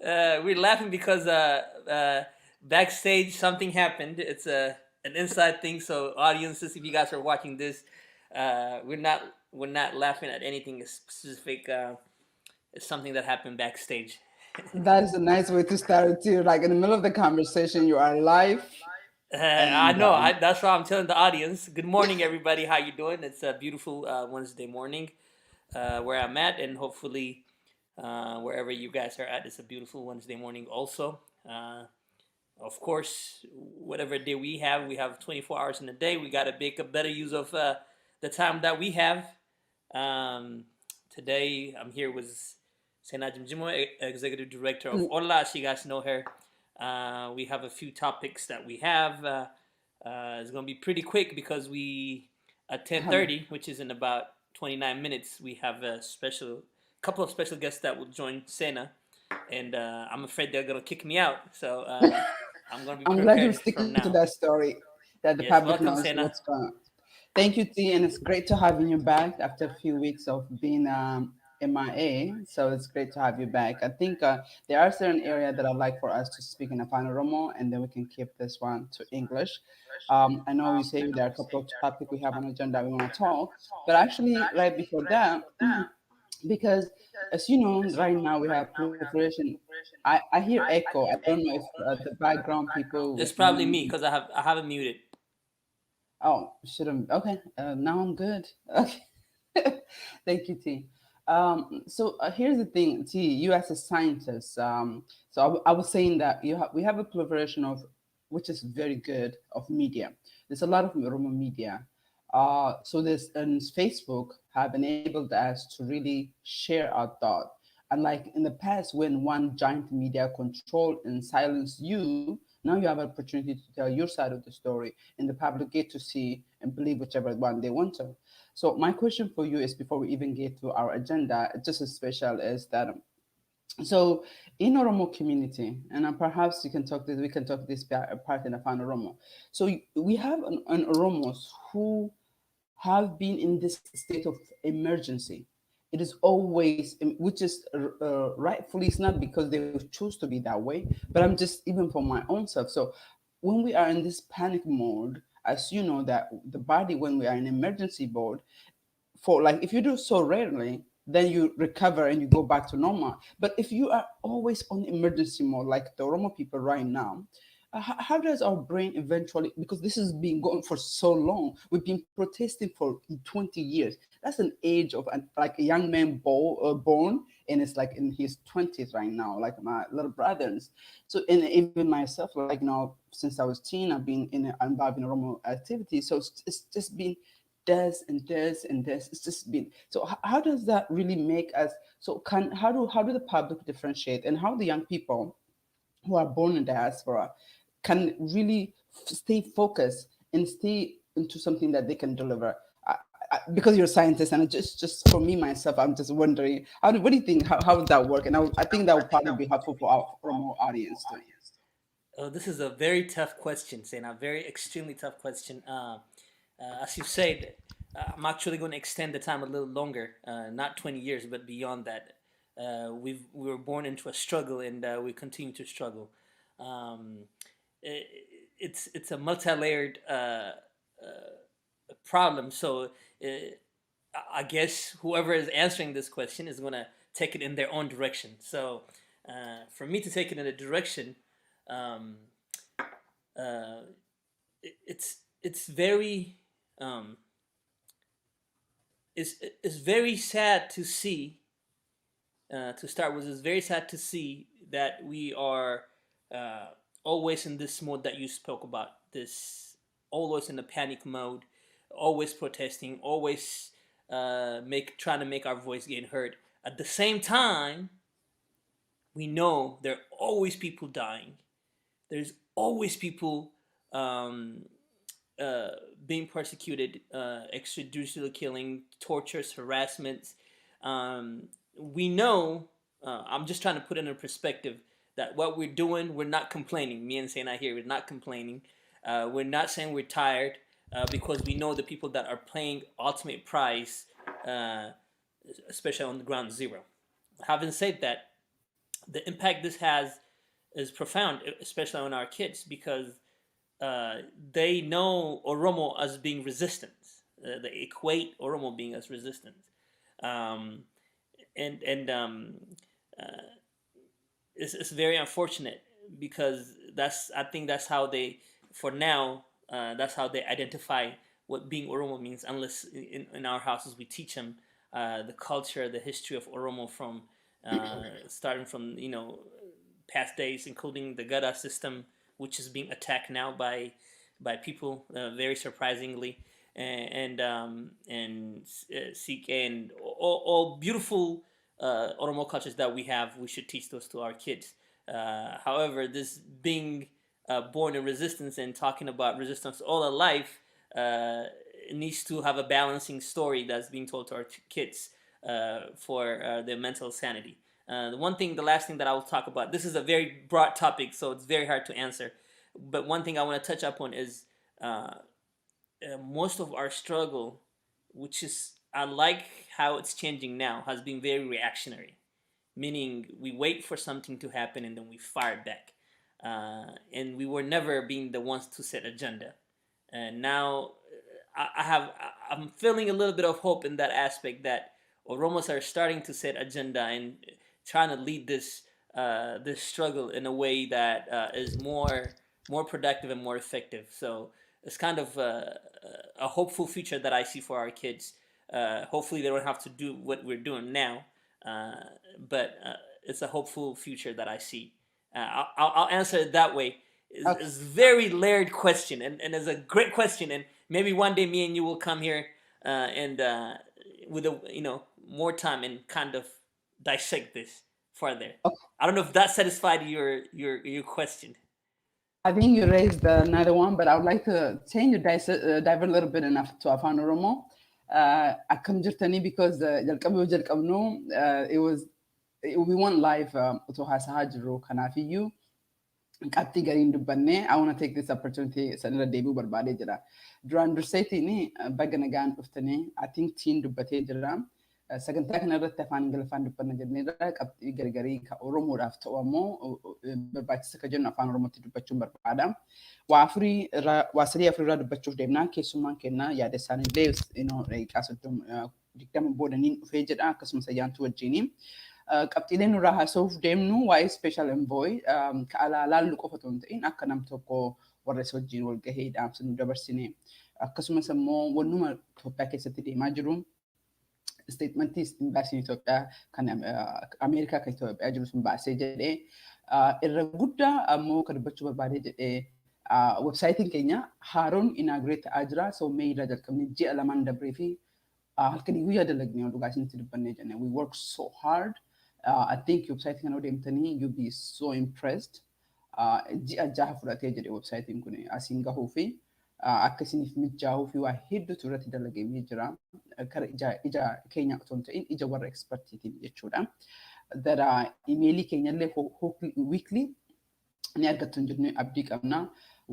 We're laughing because backstage something happened. It's an inside thing. So audiences, if you guys are watching this, we're not laughing at anything specific. It's something that happened backstage. That is a nice way to start it too. Like in the middle of the conversation, you are live, I and know. That's why I'm telling the audience. Good morning, everybody. How you doing? It's a beautiful Wednesday morning where I'm at, and hopefully wherever you guys are at, it's a beautiful Wednesday morning. Also, of course, whatever day we have 24 hours in a day. We got to make a better use of the time that we have. Um, Today, I'm here with Sena Jimjimo, Executive Director of Orla. As you guys know her. We have a few topics that we have. It's going to be pretty quick because we at 10:30, which is in about 29 minutes, we have a couple of special guests that will join Sena, and I'm afraid they're going to kick me out. So I'm going to be I'm glad you're prepared from sticking to now. that story that the Yes, public welcome, knows Sena. what's going on. Thank you, T, and it's great to have you back after a few weeks of being MIA. So it's great to have you back. I think there are certain areas that I'd like for us to speak in Afano and then we can keep this one to English. I know you say there are a couple of topics we have on the agenda we want to talk, but actually, right before that, because as you know, right now we have proliferation. I hear echo. I don't know if the background people It's will. probably me because I have it muted. Oh, should have. Okay, now I'm good. Okay, thank you, T. So here's the thing, T. You as a scientist, so I was saying that we have a proliferation of, which is very good, of media. There's a lot of Oromo media. So this and Facebook have enabled us to really share our thought. Unlike in the past, when one giant media control and silence you, now you have an opportunity to tell your side of the story, and the public get to see and believe whichever one they want to. So my question for you is, before we even get to our agenda, just as special is that so in Oromo community, and perhaps you can talk this, we can talk this part in the fan Oromo. So we have an Oromos who have been in this state of emergency. It is always, which is rightfully, it's not because they choose to be that way, but I'm just even for my own self. So when we are in this panic mode, as you know, that the body, when we are in emergency mode, for like if you do so rarely, then you recover and you go back to normal. But if you are always on emergency mode, like the Oromo people right now, how does our brain eventually, because this has been going for so long, we've been protesting for 20 years. That's an age of like a young man born, and it's like in his 20s right now, like my little brothers. So and even myself, like since I was teen, I've been involved in Oromo activities. So it's just been this and this and this. It's just been so. How does that really make us? So can how do the public differentiate, and how the young people who are born in diaspora can really stay focused and stay into something that they can deliver? Because you're a scientist, and just for me myself, I'm just wondering what do you think? How would that work? And I think that would probably be helpful for our more audience too. Oh, this is a very tough question, Sena. A very extremely tough question. As you said, I'm actually going to extend the time a little longer, not 20 years, but beyond that. We were born into a struggle, and we continue to struggle. Um, it, it's a multi-layered problem. So I guess whoever is answering this question is going to take it in their own direction. So for me to take it in a direction, um, uh, it's very um, it's very sad to see. To start with, it's very sad to see that we are uh, always in this mode that you spoke about. This always in the panic mode, always protesting, always make trying to make our voice get heard. At the same time, we know there are always people dying. There's always people um, uh, being persecuted, extrajudicial killing, tortures, harassment. We know. I'm just trying to put it in perspective that what we're doing, we're not complaining. Me and Sayna here, we're not complaining. We're not saying we're tired because we know the people that are playing ultimate prize, uh, especially on the ground zero. Having said that, the impact this has is profound, especially on our kids, because uh, they know Oromo as being resistance. They equate Oromo being as resistance, um, and uh, it's very unfortunate because that's I think that's how they for now that's how they identify what being Oromo means. Unless in our houses we teach them the culture, the history of Oromo from starting from past days, including the Gada system, which is being attacked now by people very surprisingly, and Sikh and all beautiful Oromo cultures that we have. We should teach those to our kids. However, this being born in resistance and talking about resistance all our life needs to have a balancing story that's being told to our kids for their mental sanity. The last thing that I will talk about, this is a very broad topic, so it's very hard to answer. But one thing I want to touch upon is most of our struggle, which is, I like how it's changing now, has been very reactionary, meaning we wait for something to happen and then we fire back. And we were never being the ones to set agenda. And now I'm feeling a little bit of hope in that aspect that Oromos are starting to set agenda and trying to lead this struggle in a way that is more productive and more effective. So it's kind of a hopeful future that I see for our kids. Hopefully, they don't have to do what we're doing now, uh, but it's a hopeful future that I see. I'll answer it that way. Okay. It's a very layered question, and it's a great question. And maybe one day me and you will come here and with a more time and kind of dissect this further. I don't know if that satisfied your question. I think you raised another one, but I would like to change dive a little bit enough to Afan Oromo. Akkam jirtanii because jalqabuu jalqabnu we want live otoo haasahaa jirru kanaafiyyuu qabxii gariin dubbannee I want to take this opportunity sanirra deebi'uu barbaadee jira. Duraan durseetiin baga nagaan dhuftanii I think tiin dubbatee jira. Sagantaa kana irratti afaan Ingiliffaan dubbanna jenneerra qabxii gargarii ka Oromoodhaaf ta'u ammoo barbaachisa ka jennu afaan Oromootti dubbachuun barbaada. Waa sadii afurii irraa dubbachuuf deemnaa keessummaan kennaa yaada isaaniillee daqiiqaa 20 boodaniin dhufee jedha akkasumas ayyaantu wajjini. Qabxiileen nurraa haasa'uuf deemnu waa'ee special envoy ka alaalaallu qofa otoo hin ta'in akka nam tokko warra isa wajjin wal gahee dhaamsa nu dabarsine akkasumas ammoo wannuma Itoophiyaa keessatti deemaa jiru statementii imbaasiin Itoophiyaa kan Ameerikaa kan Itoophiyaa jiru sun baasee jedhee irra guddaa ammoo kan dubbachuu barbaadee jedhee websaayitiin keenya haaroon inaugurate ta'aa jira. So mee irraa jalqabne ji'a lamaan dabree fi halkanii guyyaa dalagnee dhugaa isinitti dubbannee jenne. We work so hard. I think websaayitii kana deemtanii you'll be so impressed. Ji'a jaha fudhatee jedhe websaayitiin kun asiin gahuu fi akka isiniif mijaa'uu fi waa hedduutu irratti dalagamee jira. Kara ija keenya otoo hin ta'in ija warra expertiitiin jechuudha. Dara imeelii keenyallee weekly ni argattu hin jennee abdii qabna.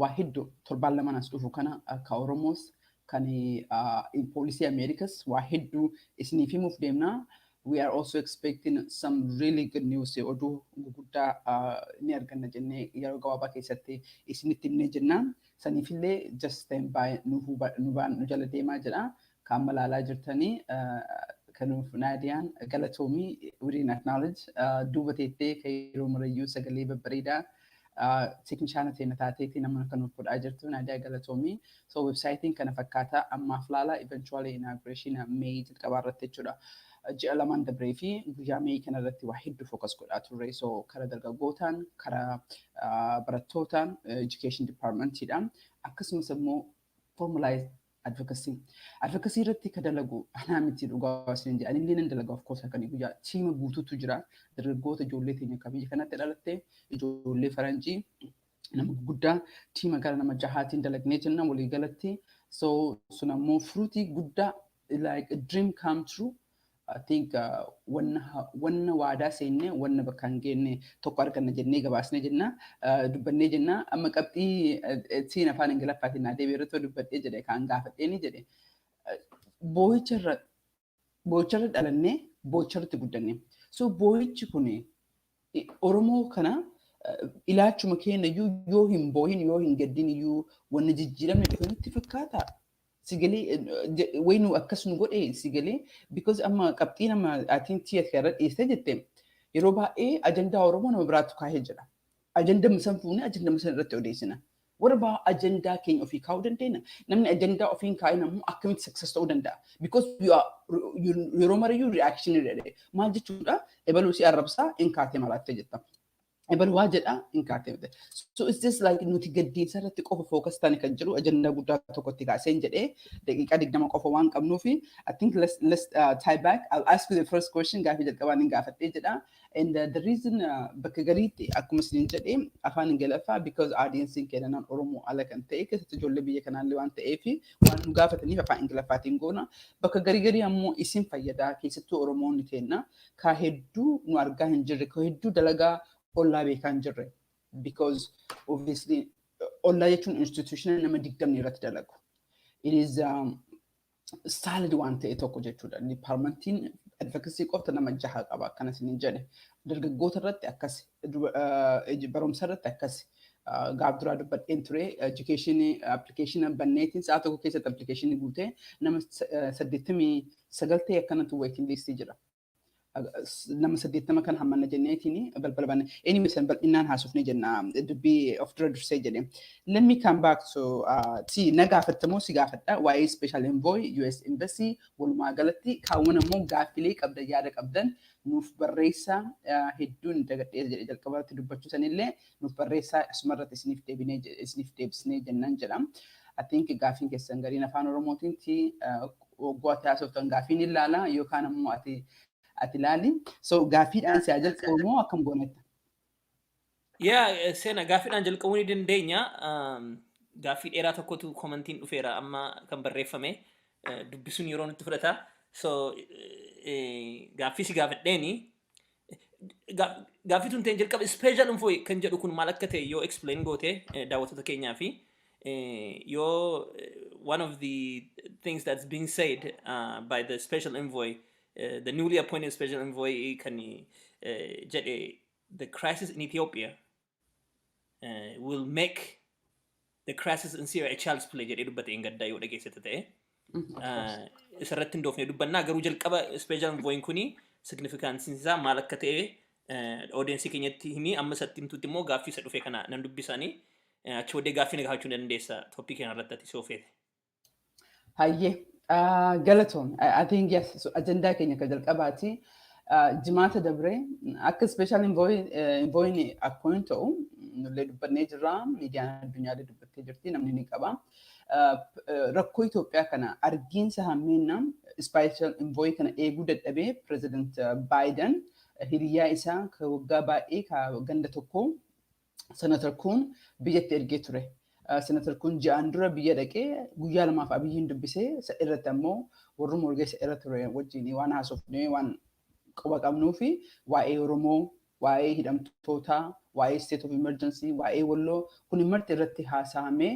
Waa hedduu torbaan lamaan as dhufu kana akka Oromoos kan poolisii Ameerikas waa hedduu isiniif himuuf deemna. We are also expecting some really good news. Oduu gurguddaa ni arganna jennee yeroo gabaabaa keessatti isinitti himnee jenna. Saniifillee just stand by nu jala deemaa jira. Kan malaalaa jirtanii kanuuf Naadiyaan galatoomii we didn't acknowledge duuba teettee kan yeroo marayyuu sagalee babbareedaa teeknishaana teena taateetii nama kanuuf godhaa jirtu Naadiyaa galatoomii. So websaayitiin kana fakkaataa ammaaf laala eventually inauguration May jalqabaa irratti jechuudha. Ji'a lamaan dabree fi guyyaa May kana irratti waa hedduu focus godhaa turre. So kara dargaggootaan, kara barattootaan, education departmentiidhaan akkasumas immoo formalized advocacy. Advocacy irratti ka dalagu anaa miti dhugaa isin jedhe. Anillee nan dalaga of course akkanii guyyaa tiima guutuutu jira. Dargaggoota ijoollee teenya akka biyya kanatti dhalatte ijoollee faranjii nama guddaa tiima gara nama jahaatiin dalagnee jenna walii galatti. So sun ammoo fruitii guddaa like a dream come true. I think wanna waadaa seenne wanna bakka hin geenne tokko arganna jennee gabaasnee jenna dubbannee jenna amma qabxii siin afaan Ingiliffaatiin naa deebi'ee irratti dubbadhee jedhe kan gaafadheeni jedhe boo'icharra dhalannee boo'icharratti guddanne. So boo'ichi kun Oromoo kana ilaalchuma keenya iyyuu yoo hin boohin yoo hin gaddin iyyuu wanni jijjiiramne dhufe nutti fakkaata. Sigalee wayinu akkas nu godhe sigalee because amma qabxii nama atiin tiyat irra dhiyeessee jette yeroo baay'ee ajandaa Oromoo nama biraatu kaahee jira. Ajandaa misan fuunee ajandaa misan irratti odeessina. What about ajandaa keenya ofii kaa'uu dandeenya? Namni ajandaa ofiin kaa'ee namu akkamitti success ta'uu danda'a? Because yeroo marayyuu reaction irra maal jechuudha? Ebaluu si arrabsaa in kaatee malaattee jetta. Ebaluu waa jedhaa in kaatee. So it's just like nuti gaddiinsa irratti qofa focus taane kan jiru ajandaa guddaa tokkotti kaaseen jedhee daqiiqaa 20 qofa waan qabnuufi I think let's tie back. I'll ask you the first question gaafii jalqabaan hin gaafadhee jedha. And the reason bakka gariitti akkuma isin jedhee afaan Ingiliffaa because audience keenan Oromoo ala kan ta'e keessatti ijoollee biyya kanaallee waan ta'eef waan nu gaafataniif afaan Ingiliffaatiin goona. Bakka garii ammoo isin fayyadaa keessattuu Oromoonni teenna ka hedduu nu argaa hin jirre ka hedduu dalagaa ollaa beekaa hin jirre because obviously ollaa jechuun institutional nama 20 irratti dalagu. It is solid waan ta'e tokko jechuudha. Departmentiin advocacy qofta nama 6 qaba akkana isin jedhe. Dargaggoota irratti akkas barumsa irratti akkas gaaf duraa dubbadheen ture education application banneetiin sa'a tokko keessatti application guutee nama 89 ta'e akkanatu waiting list jira. Nama 80 kan hammanna jenneetiin balbala banne. Anyway san bal'inaan haasofnee jenna dubbii of dura dursee jedhe. Let me come back to na gaafattamoo si gaafadha waa'ee special envoy US embassy walumaa galatti kaawwan ammoo gaaffilee qabdan yaada qabdan nuuf barreessaa hedduun dagadhee jedhe jalqabaatti dubbachuu sanillee nuuf barreessaa asumarratti isiniif deebisnee jennaan jedha. I think gaaffiin keessan gariin afaan Oromootiin waggoota haasoftan gaaffiin ilaala yookaan ammoo ati ilaali. So gaaffiidhaan si'a jalqabu moo akkam goonetta? Seena gaaffiidhaan jalqabuu ni dandeenya. Gaaffii dheeraa tokkotu komantiin dhufeera amma kan barreeffame dubbisuun yeroo nutti fudhata. So gaaffii si gaafadheeni gaaffii tun ta'e jalqaba special envoy kan jedhu kun maal akka ta'e yoo explain goote daawwattoota keenyaa fi yoo one of the things that's being said by the special envoy the newly appointed special envoy kan jedhe the crisis in Ethiopia will make the crisis in Syria a child's play jedhee dubbate hin gaddaa yoo dhageessite ta'e. Isarratti hin doofne dubbannaa garuu jalqaba special envoy kuni significaansiin isaa maal akka ta'e audience keenyatti himi amma isatti himtutti immoo gaaffii isa dhufe kana nan dubbisanii achi booddee gaaffii na gaafachuu dandeessa topic kana irratti ati soofeete. Hayyee galatoom I think yes so ajandaa keenya ka jalqabaati jimaata dabree akka special envoy appoint ta'u nullee dubbannee jirra miidiyaan addunyaallee dubbattee jirti namni ni qaba. Rakkoo Itoophiyaa kana argiinsa hammeenna special envoy kana eeguu dadhabee President Biden hiriyaa isaa ka waggaa baay'ee ka ganda tokko senator kun biyyatti ergee ture. Senator kun ji'aan dura biyya dhaqee guyyaa lamaaf abiyyiin dubbisee irratti ammoo warri morgeessa irra ture wajjin waan haasofnee waan quba qabnuu fi waa'ee Oromoo, waa'ee hidhamtootaa, waa'ee state of emergency, waa'ee walloo kun marti irratti haasa'amee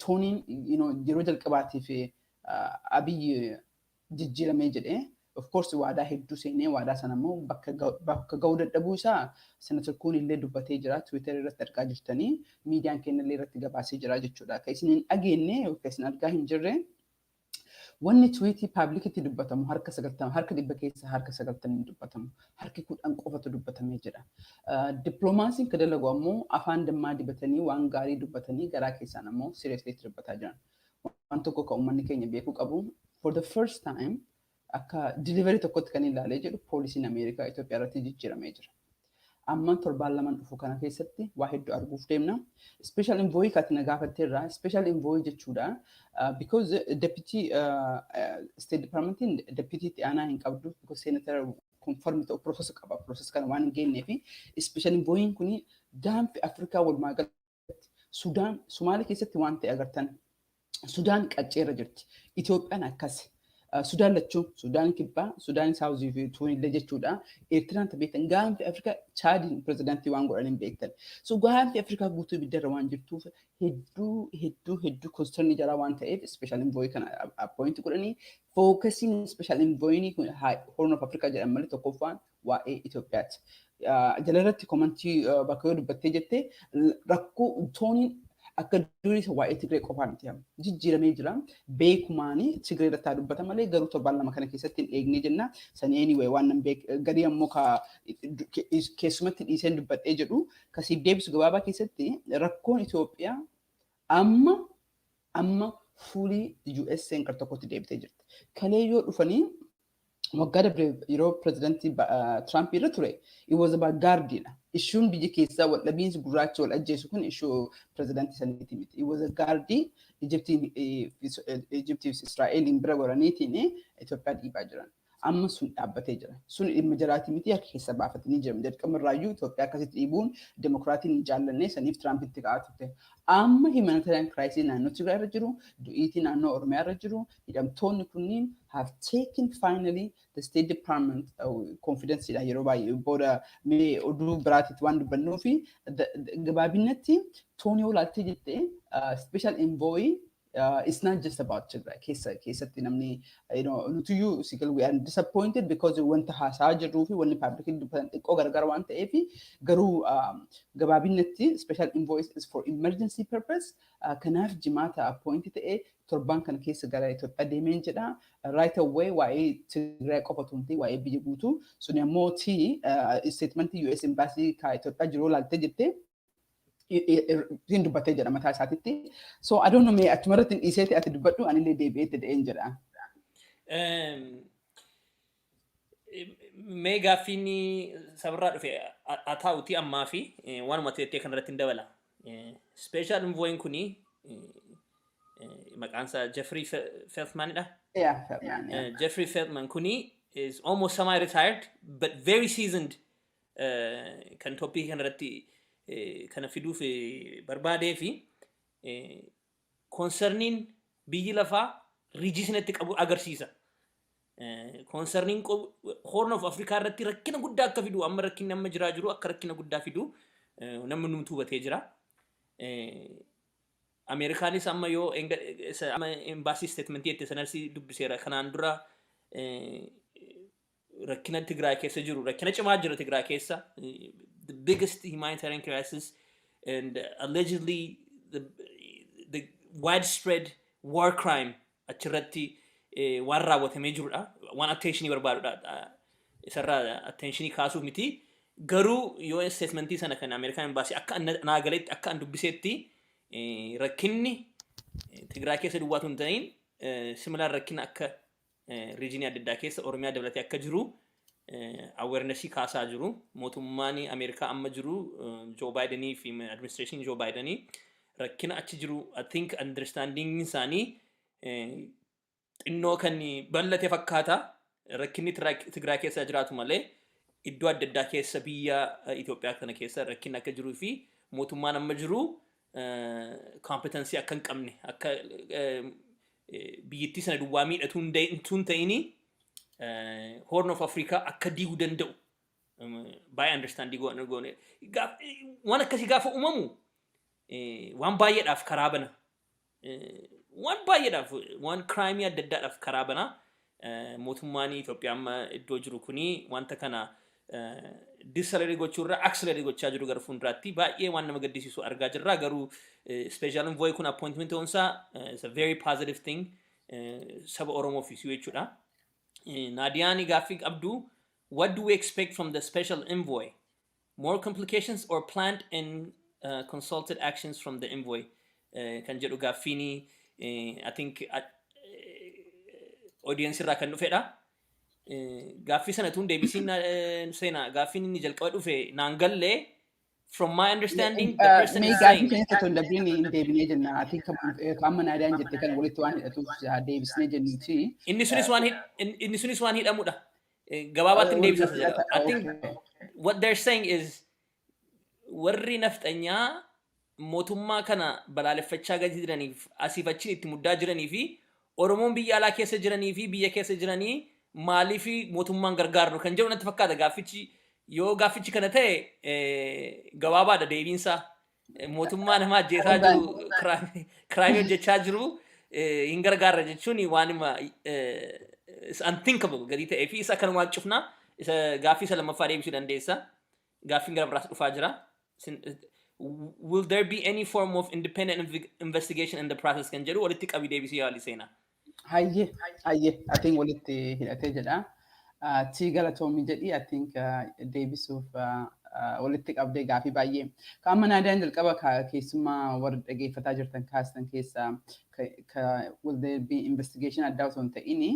tooniin yeroo jalqabaatiif abiyyi jijjiiramee jedhee of course waadaa hedduu seenee waadaa sana immoo bakka ga'uu dadhabuu isaa senator kun illee dubbatee jira Twitter irratti argaa jirtanii miidiyaan keenya illee irratti gabaasee jira jechuudha. Kan isin hin dhageenye yookaan isin argaa hin jirre wanni tweetii publicity dubbatamu harka 90 harka 100 keessa harka 90 dubbatamu harki 10 qofatu dubbatamee jira. Diplomaasiin ka dalagu ammoo afaan dammaa dibatanii waan gaarii dubbatanii garaa keessaan ammoo seriously dubbataa jiran. Waan tokko kan uummanni keenya beekuu qabu for the first time akka delivery tokkotti kan ilaalee jedhu poolisiin Ameerikaa Itoophiyaa irratti jijjiiramee jira. Amma torbaan lamaan dhufu kana keessatti waa hedduu arguuf deemna. Special envoy kaati na gaafatteerra. Special envoy jechuudha because deputy state departmentiin deputy aanaa hin qabdu because senator confirm ta'u process qaba. Process kana waan hin geenyee fi special envoy kuni gaanfi Afrikaa walumaa galatti Sudaan Somaalee keessatti waan ta'e agartan. Sudaan qacceerra jirti. Itoophiyaan akkasi. Sudaan lachuu, Sudaan kibbaa, Sudaan saawuzii fi tuun illee jechuudha. Eertiraan beektan gaanfi Afrikaa Chaadiin pirezidaantii waan godhan hin beektan. So gaanfi Afrikaa guutuu ibiddarra waan jirtuuf hedduu konserni jara waan ta'eef special envoy kana appoint godhanii focusing special envoy kun Horn of Africa jedhan malee tokkoffaan waa'ee Itoophiyaati. jalarratti komantii bakka yoo dubbattee jettee rakkoo tooniin akka durii waa'ee Tigree qofaa miti jijjiiramee jira. Beekumaanii Tigree irratti haa dubbata malee garuu torbaan lama kana keessatti hin eegne jenna. Sanii anyway waan nan garii ammoo keessumatti dhiiseen dubbadhee jedhu kasiif deebisu gabaabaa keessatti rakkoon Itoophiyaa amma fuulii USA'n gar tokkotti deebitee jirti. Kalee yoo dhufanii waggaa dabre yeroo pirezidaantii Trump irra ture, it was about gaardiidha. Issuun biyya keessaa wal dhabiinsi gurraacha wal ajjeesu kun ishuu pirezidaantii saniiti miti. It was a gaardii Ijiptii fi Israa'eliin bira goraniitiin Itoophiyaa dhiibaa jiran. Amma sun dhaabbatee jira. Sun dhimma jiraatii miti harka keessa baafatanii jiran. Jalqabarraayyuu Itoophiyaa akkasitti dhiibuun demokiraatiin hin jaallanne saniif Tiraampitti ka'aa turte. Amma humanitarian crisis naannoo Tigraay irra jiru, du'iitii naannoo Oromiyaa irra jiru, hidhamtoonni kunniin have taken finally the State Department confidence yeroo baay'ee booda mee oduu biraatitti waan dubbannuu fi gabaabinatti tooni yoo laaltee jettee special envoy it's not just about Tigray. Keessatti namni nutuyyuu sigal we are disappointed because wanta haasaa jirruu fi wanni public dubbatan xiqqoo gargar waan ta'eef garuu gabaabinatti special envoy is for emergency purpose. Kanaaf jimaata appointed ta'ee torban kana keessa gara Itoophiyaa deemeen jedha. Right away waa'ee Tigray qofa tumti waa'ee biyya guutuu suni ammoo statement US embassy ka Itoophiyaa jiruu laaltee jettee hin dubbattee jedha mataa isaatitti. So I don't know mee achumarratti hin dhiiseeti ati dubbadhu anillee deebi'eetti dee'een jedha. Mee gaaffiin sabarraa dhufe haa taa'uti ammaa fi waanuma teettee kanarratti hin dabala. Special envoyin kuni maqaansaa Jeffrey Feltmanidha. Yeah, Feltman. Yeah. Jeffrey Feltman kuni is almost semi-retired but very seasoned kan toppii kanarratti kana fiduuf barbaadee fi konserniin biyyi lafaa riijisinitti qabu agarsiisa. Konserniin Horn of Afrikaa irratti rakkina guddaa akka fidu amma rakkinni amma jiraa jiru akka rakkina guddaa fidu namni nuti hubatee jira. Ameerikaanis amma yoo embassy statementii itti sanarsi dubbiseera kanaan dura rakkina Tigraay keessa jiru rakkina cimaa jira Tigraay keessa. The biggest humanitarian crisis and allegedly the widespread war crime achirratti waan raawwatamee jirudha. Waan attentionii barbaadudha. Isarraa attentionii kaasuuf miti. Garuu yoo statementii sana kan American Embassy akka naagaleetti akka an dubbiseetti rakkinni Tigraay keessa duwwaatu hin ta'in similar rakkina akka regionii adda addaa keessa Oromiyaa dabalatee akka jiru awareness kaasaa jiru. Mootummaan Ameerikaa amma jiru Joe Biden fi administration Joe Biden rakkina achi jiru I think understanding isaanii xinnoo kan bal'ate fakkaata. Rakkinni Tigraay keessa jiraatu malee iddoo adda addaa keessa biyya Itoophiyaa kana keessa rakkinni akka jiruu fi mootummaan amma jiru competency akka hin qabne akka biyyattii sana duwwaa miidhatu hin ta'ini Horn of Africa akka diiguu danda'u baay'ee understanding goone waan akkasii gaafa uumamu waan baay'eedhaaf karaa bana waan baay'eedhaaf waan crime adda addaadhaaf karaa bana mootummaan Itoophiyaa amma iddoo jiru kuni wanta kana disaccelerate gochuurra accelerate gochaa jiru gara fuulduraatti baay'ee waan nama gaddisiisu argaa jirra. Garuu special envoy kun appointment onsa is a very positive thing saba Oromoo fi jechuudha. Nadiani Gafik Abdu, what do we expect from the special envoy? More complications or planned and consulted actions from the envoy? Kan jedhu Gafini, I think audience irraa kan dhufedha. Gaaffii sana tun deebisiin seenaa gaaffiin inni jalqaba dhufe naan galle from my understanding the person is saying I think amma naadaan jette kan walitti waan hidhatuuf deebisnee jennuuti. Inni sunis waan hidhamudha. Gabaabaatti hin deebisa jedha. I think what they're saying is warri nafxanyaa mootummaa kana balaaleffachaa gadi jiraniif asiif achiin itti muddaa jiranii fi Oromoon biyya alaa keessa jiranii fi biyya keessa jiranii maalii fi mootummaan gargaaru kan jedhu natti fakkaata. Gaaffichi yoo gaaffichi kana ta'e gabaabaadha deebiinsa. Mootummaa nama ajjeesaa jiru crime hojjechaa jiru hin gargaarra jechuun waanuma is unthinkable gadi ta'ee fi isa kan waan cufnaa isa gaaffii isa lammaffaa deebisuu dandeessa. gaaffiin gara biraas dhufaa jira. Will there be any form of independent investigation in the process kan jedhu walitti qabii deebisee yaalii seenaa. Hayyee I think walitti hidhatee jedha. Tii galatoomii jedhi I think deebisuuf walitti qabdee gaafii baay'ee. Qaama naadaan jalqaba keessummaa warra dhageeffataa jirtan kaastan keessa will there be investigation addaa osoo hin ta'ini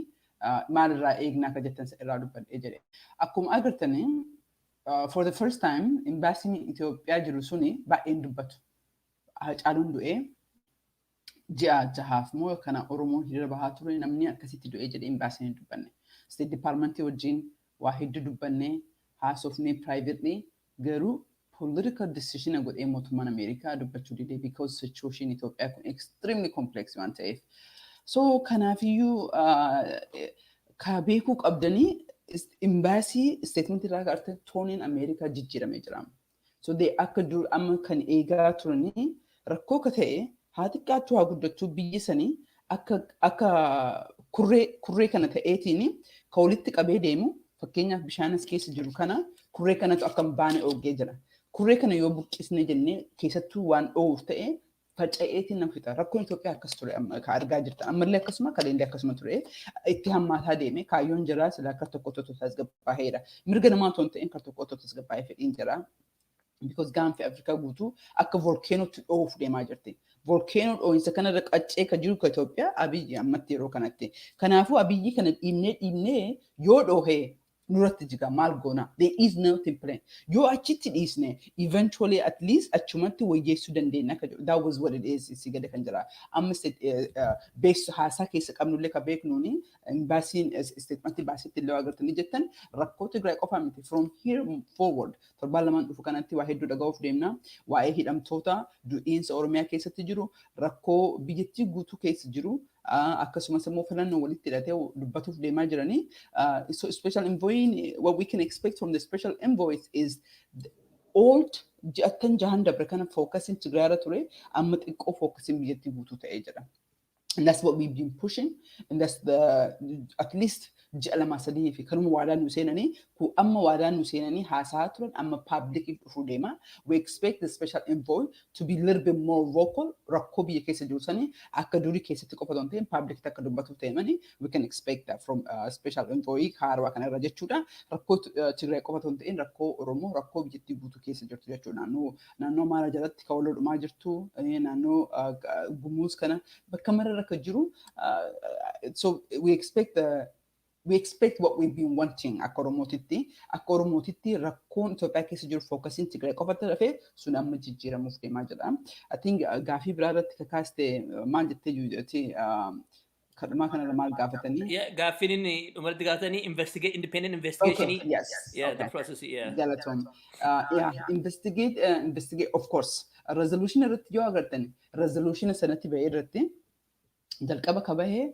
maalirraa eegnaa akka jettan irraa dubbadhee jedhe. Akkuma agartanii for the first time imbaasiin Itoophiyaa jiru suni baay'een dubbatu. Hacaaluun du'ee ji'a jahaaf moo kana Oromoon hiriira bahaa ture namni akkasitti du'ee jedhee imbaasiin hin dubbanne. State Departmentii wajjin waa hedduu dubbannee haasofnee privately garuu political decision godhee mootummaan Ameerikaa dubbachuu didee because situation Itoophiyaa kun extremely complex waan ta'eef. So kanaafiyyuu ka beekuu qabdanii imbaasii statement irraa garte tooniin Ameerikaa jijjiiramee jira. So they akka dur amma kan eegaa turanii rakkoo ka ta'e haa xiqqaattuu haa guddattuu biyyi sanii akka kurree kana ta'eetiin ka walitti qabee deemu fakkeenyaaf bishaan as keessa jiru kana kurree kanatu akka baane oogee jira. Kurree kana yoo buqqisne jennee keessattuu waan dhoowuuf ta'e faca'eetiin nama fixa. Rakkoon Itoophiyaa akkas ture ka argaa jirta. Ammallee akkasuma kaleenlee akkasuma ture itti hammaataa deeme kaayyoon jira sila akka tokko tokko tasgabbaaheedha. Mirga namaa otoo hin ta'in akka tokko tokko tasgabbaahee fedhiin jira. Because gaanfi Afrikaa guutuu akka volkeenotti dhoowuuf deemaa jirti. Volcano dho'insa kanarra qaccee ka jiru ka Itoophiyaa Abiyyi ammatti yeroo kanatti. Kanaafuu Abiyyi kana dhiibnee yoo dhoohee nuratti jiga maal goona. There is nothing plan. Yoo achitti dhiisne eventually at least achumatti wayyeessuu dandeenya akka jiru. That was what it is si gada kan jira. Amma beeksisa haasaa keessa qabnullee ka beeknuuni imbaasiin statementii baasitti illee agartanii jettan rakkoo Tigraay qofaa miti. From here forward torbaan lamaan dhufu kanatti waa hedduu dhaga'uuf deemna. Waa'ee hidhamtoota du'iinsa Oromiyaa keessatti jiru rakkoo biyyattii guutuu keessa jiru. Akkasumas immoo filannoo walitti hidhatee dubbatuuf deemaa jiranii. So special envoy, what we can expect from the special envoy is old ji'attan jahan dabre kana focusing Tigraayirra ture amma xiqqoo focusing biyyattii guutuu ta'ee jira. And that's what we've been pushing, and that's at least ji'a lama sadii fi kanuma waadaan nu seenanii ku amma waadaan nu seenanii haasaa turan amma public dhufuu deema. We expect the special envoy to be a little bit more vocal. Rakkoo biyya keessa jiru sanii akka durii keessatti qofa osoo hin ta'in public akka dubbatuuf ta'emanii we can expect that from special envoy haarawaa kana irra jechuudha. Rakkoo Tigraay qofa osoo hin ta'in rakkoo Oromoo rakkoo biyyattii guutuu keessa jirtu jechuudha. Naannoo Amaaraa jalatti ka wal dhumaa jirtu naannoo Gumuuz kana bakka mararra akka jiru. So we expect what we've been wanting akka Oromootitti rakkoon Itoophiyaa keessa jiru fookasiin Tigraay qofatti dhafee sun amma jijjiiramuuf deemaa jira. I think gaafii biraa irratti kakaaste maal jettee jirti kadhumaa kanarra maal gaafatanii? Gaaffiin inni dhumarratti gaafatanii independent investigation. Okay, yes. Yeah, the process. Yeah. Galatoom. Investigate of course. Resolution irratti yoo agartan resolution sanatti bahee irratti jalqaba ka bahee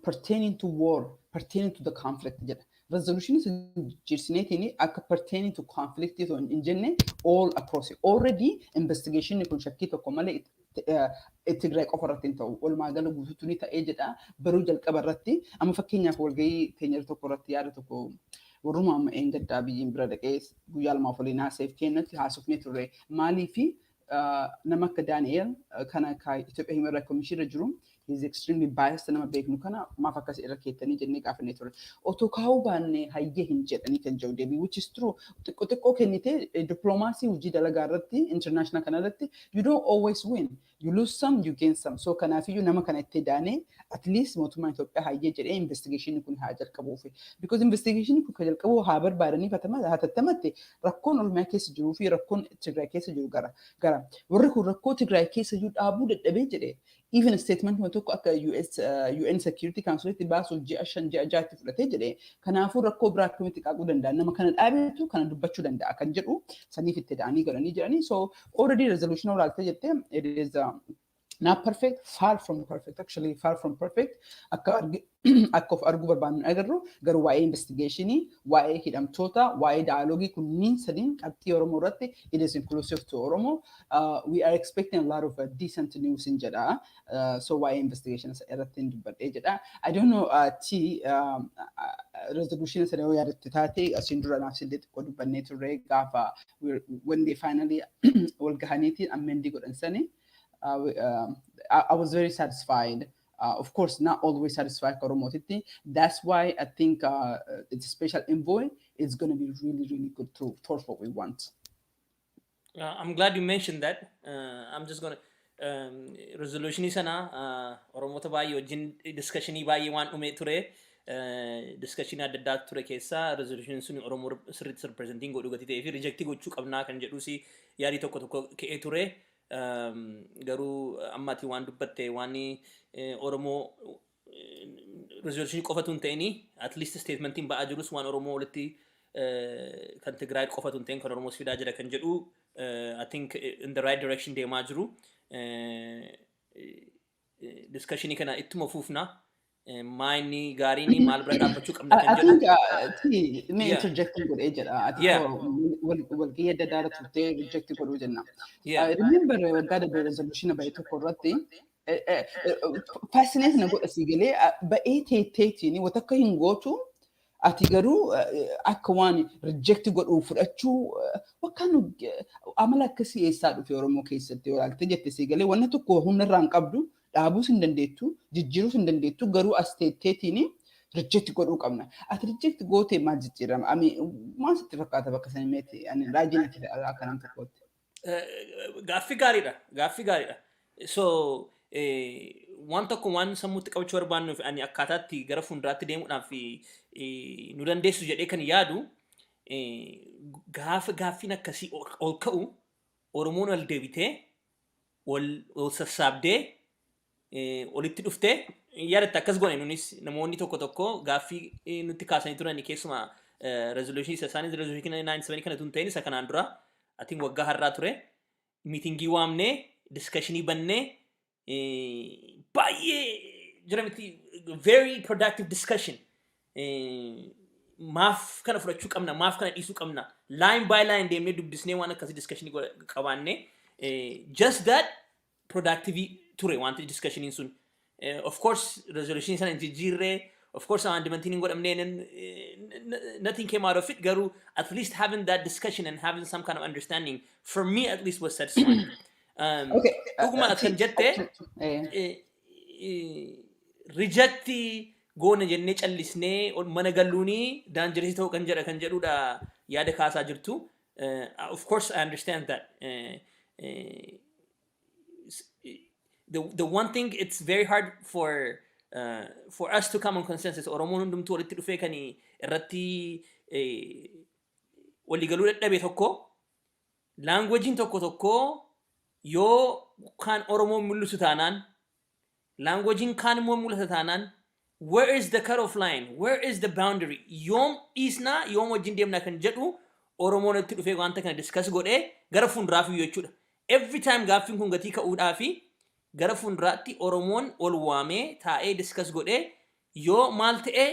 pertaining to war, pertaining to the conflict jedha. Resolution is jirsineetiin akka pertaining to conflict hin jenne all across it. Already investigation kun shakkii tokko malee Tigraay qofa irratti hin ta'u. Walumaa gala guutuutu ni ta'ee jedha. Baruu jalqaba irratti amma fakkeenyaaf walgahii keenya tokko irratti yaada tokko warruma amma eengaddaa biyyiin bira dhaqee guyyaa lamaaf waliin haasa'iif kennatti haasofnee turre. Maaliifi nama akka Daani'eel kana Itoophiyaa Human Rights Commission irra jiru. He is extremely biased nama beeknu kana maaf akkas irra keettanii jennee gaafannee ture. Otoo kaa'uu baannee hayyee hin jedhanii kan jiru deebii which is true. Xiqqoo kennitee diplomaasii hojii dalagaa irratti international kana irratti you don't always win. You lose some, you gain some. So kanaafiyyuu nama kana itti daanee at least mootummaan Itoophiyaa hayyee jedhee investigation kun haa jalqabuufi. Because investigation kun kan jalqabu haa barbaadanii hatattamatte rakkoon Oromiyaa keessa jiruu fi rakkoon Tigraay keessa jiru gara. Warri kun rakkoo Tigraay keessa jiru dhaabuu dadhabee jedhee even statement tokko akka UN Security Council itti baasuuf ji'a 5 ji'a 6 fudhatee jedhee kanaafuu rakkoo biraa akkamitti qaaquu danda'a nama kana dhaabetu kana dubbachuu danda'a kan jedhu saniif itti da'anii galanii jiranii. So already resolution olaaltee jettee it is not perfect, far from perfect, actually far from perfect. Akka of arguu barbaannu agarru garuu waa'ee investigationii, waa'ee hidhamtoota, waa'ee dialoogii kunniin sadiin qabxii Oromoo irratti it is inclusive to Oromo. We are expecting a lot of decent news in jedha. So waa'ee investigation irratti hin dubbadhee jedha. I don't know resolution sana yoo yaadatte taate asiin dura naaf sillee xiqqoo dubbannee turre gaafa when they finally wal gahaniitiin amendii godhan sani. I was very satisfied. Of course, not always satisfied Koromotiti. That's why I think it's a special envoy. It's going to be really, really good towards what we want. I'm glad you mentioned that. I'm just gonna resolution sana Oromota baay'ee wajjin discussion baay'ee waan dhume ture. Discussion adda addaa ture keessa resolution sun Oromoo sirriitti representing godhu gati ta'ee fi rejectii gochuu qabnaa kan jedhu si yaadii tokko ka'ee ture. Garuu ammatti waan dubbatte waan Oromoo resolution qofatu hin ta'ini at least statementiin ba'aa jirus waan Oromoo walitti kan Tigraay qofatu hin ta'in kan Oromoo fidaa jira kan jedhu I think in the right direction deemaa jiru. Discussionii kana ittuma fuufna. Maayini gaariini maal bira dhaabbachuu qabna kan jedhu. I think me interjecting godhee jedha. Ati walgahii adda addaa irratti turtee rejectii godhuu jenna. Remember waggaa darbe resolution ba'ee tokko irratti fascinate na godha sii galee ba'ee teetteetiin wata akka hin gootu ati garuu akka waan reject godhuu fudhachuu wakkaan amala akkasii eessaa dhufe Oromoo keessatti yoo ilaalte jette sii galee wanna tokko humna irraa hin qabdu dhaabuus hin dandeettu jijjiiruus hin dandeettu garuu as teetteetiin reject godhuu qabna. Ati reject gootee maal jijjiirama? Maal sitti fakkaata bakka sana meeti? Ani raajiin ati akkanaan tokkotti. Gaaffii gaariidha. So waan tokko waan sammuutti qabachuu barbaannuuf ani akkaataatti gara fuulduraatti deemuudhaaf nu dandeessu jedhee kan yaadu gaaffiin akkasii ol ka'u Oromoon wal deebitee wal sassaabdee walitti dhuftee yaadatte akkas goone nunis namoonni tokko gaaffii nutti kaasanii turan keessumaa resolution isaanii resolution 97 kana tun ta'in isa kanaan dura atiin waggaa har'aa ture miitingii waamnee discussionii bannee baay'ee jiramti very productive discussion maaf kana fudhachuu qabna maaf kana dhiisuu qabna line by line deemnee dubbisnee waan akkasii discussionii qabaannee just that productive ture wanti discussioniin sun of course resolution sana jijjiirree of course amendmentiin godhamnee nothing came out of it garu at least having that discussion and having some kind of understanding for me at least was satisfying. Okay. Dhuguma kan jette rejectii goona jennee callisnee mana galluunii daanjiresii ta'uu kan jedhudha yaada kaasaa jirtu. Of course I understand that. The one thing it's very hard for us to come on consensus Oromoon hundumtuu walitti dhufee kan irratti waliigaluu dadhabe tokko languagein tokko yoo kan Oromoo mul'isu taanaan languagein kan immoo mul'ata taanaan where is the cut-off line? Where is the boundary? Yoom dhiisnaa yoom wajjin deemnaa kan jedhu Oromoon itti dhufee wanta kana discuss godhee gara fuulduraaf jechuudha. Every time gaaffiin kun gatii ka'uudhaa fi gara fuulduraatti Oromoon ol waamee taa'ee discuss godhee yoo maal ta'e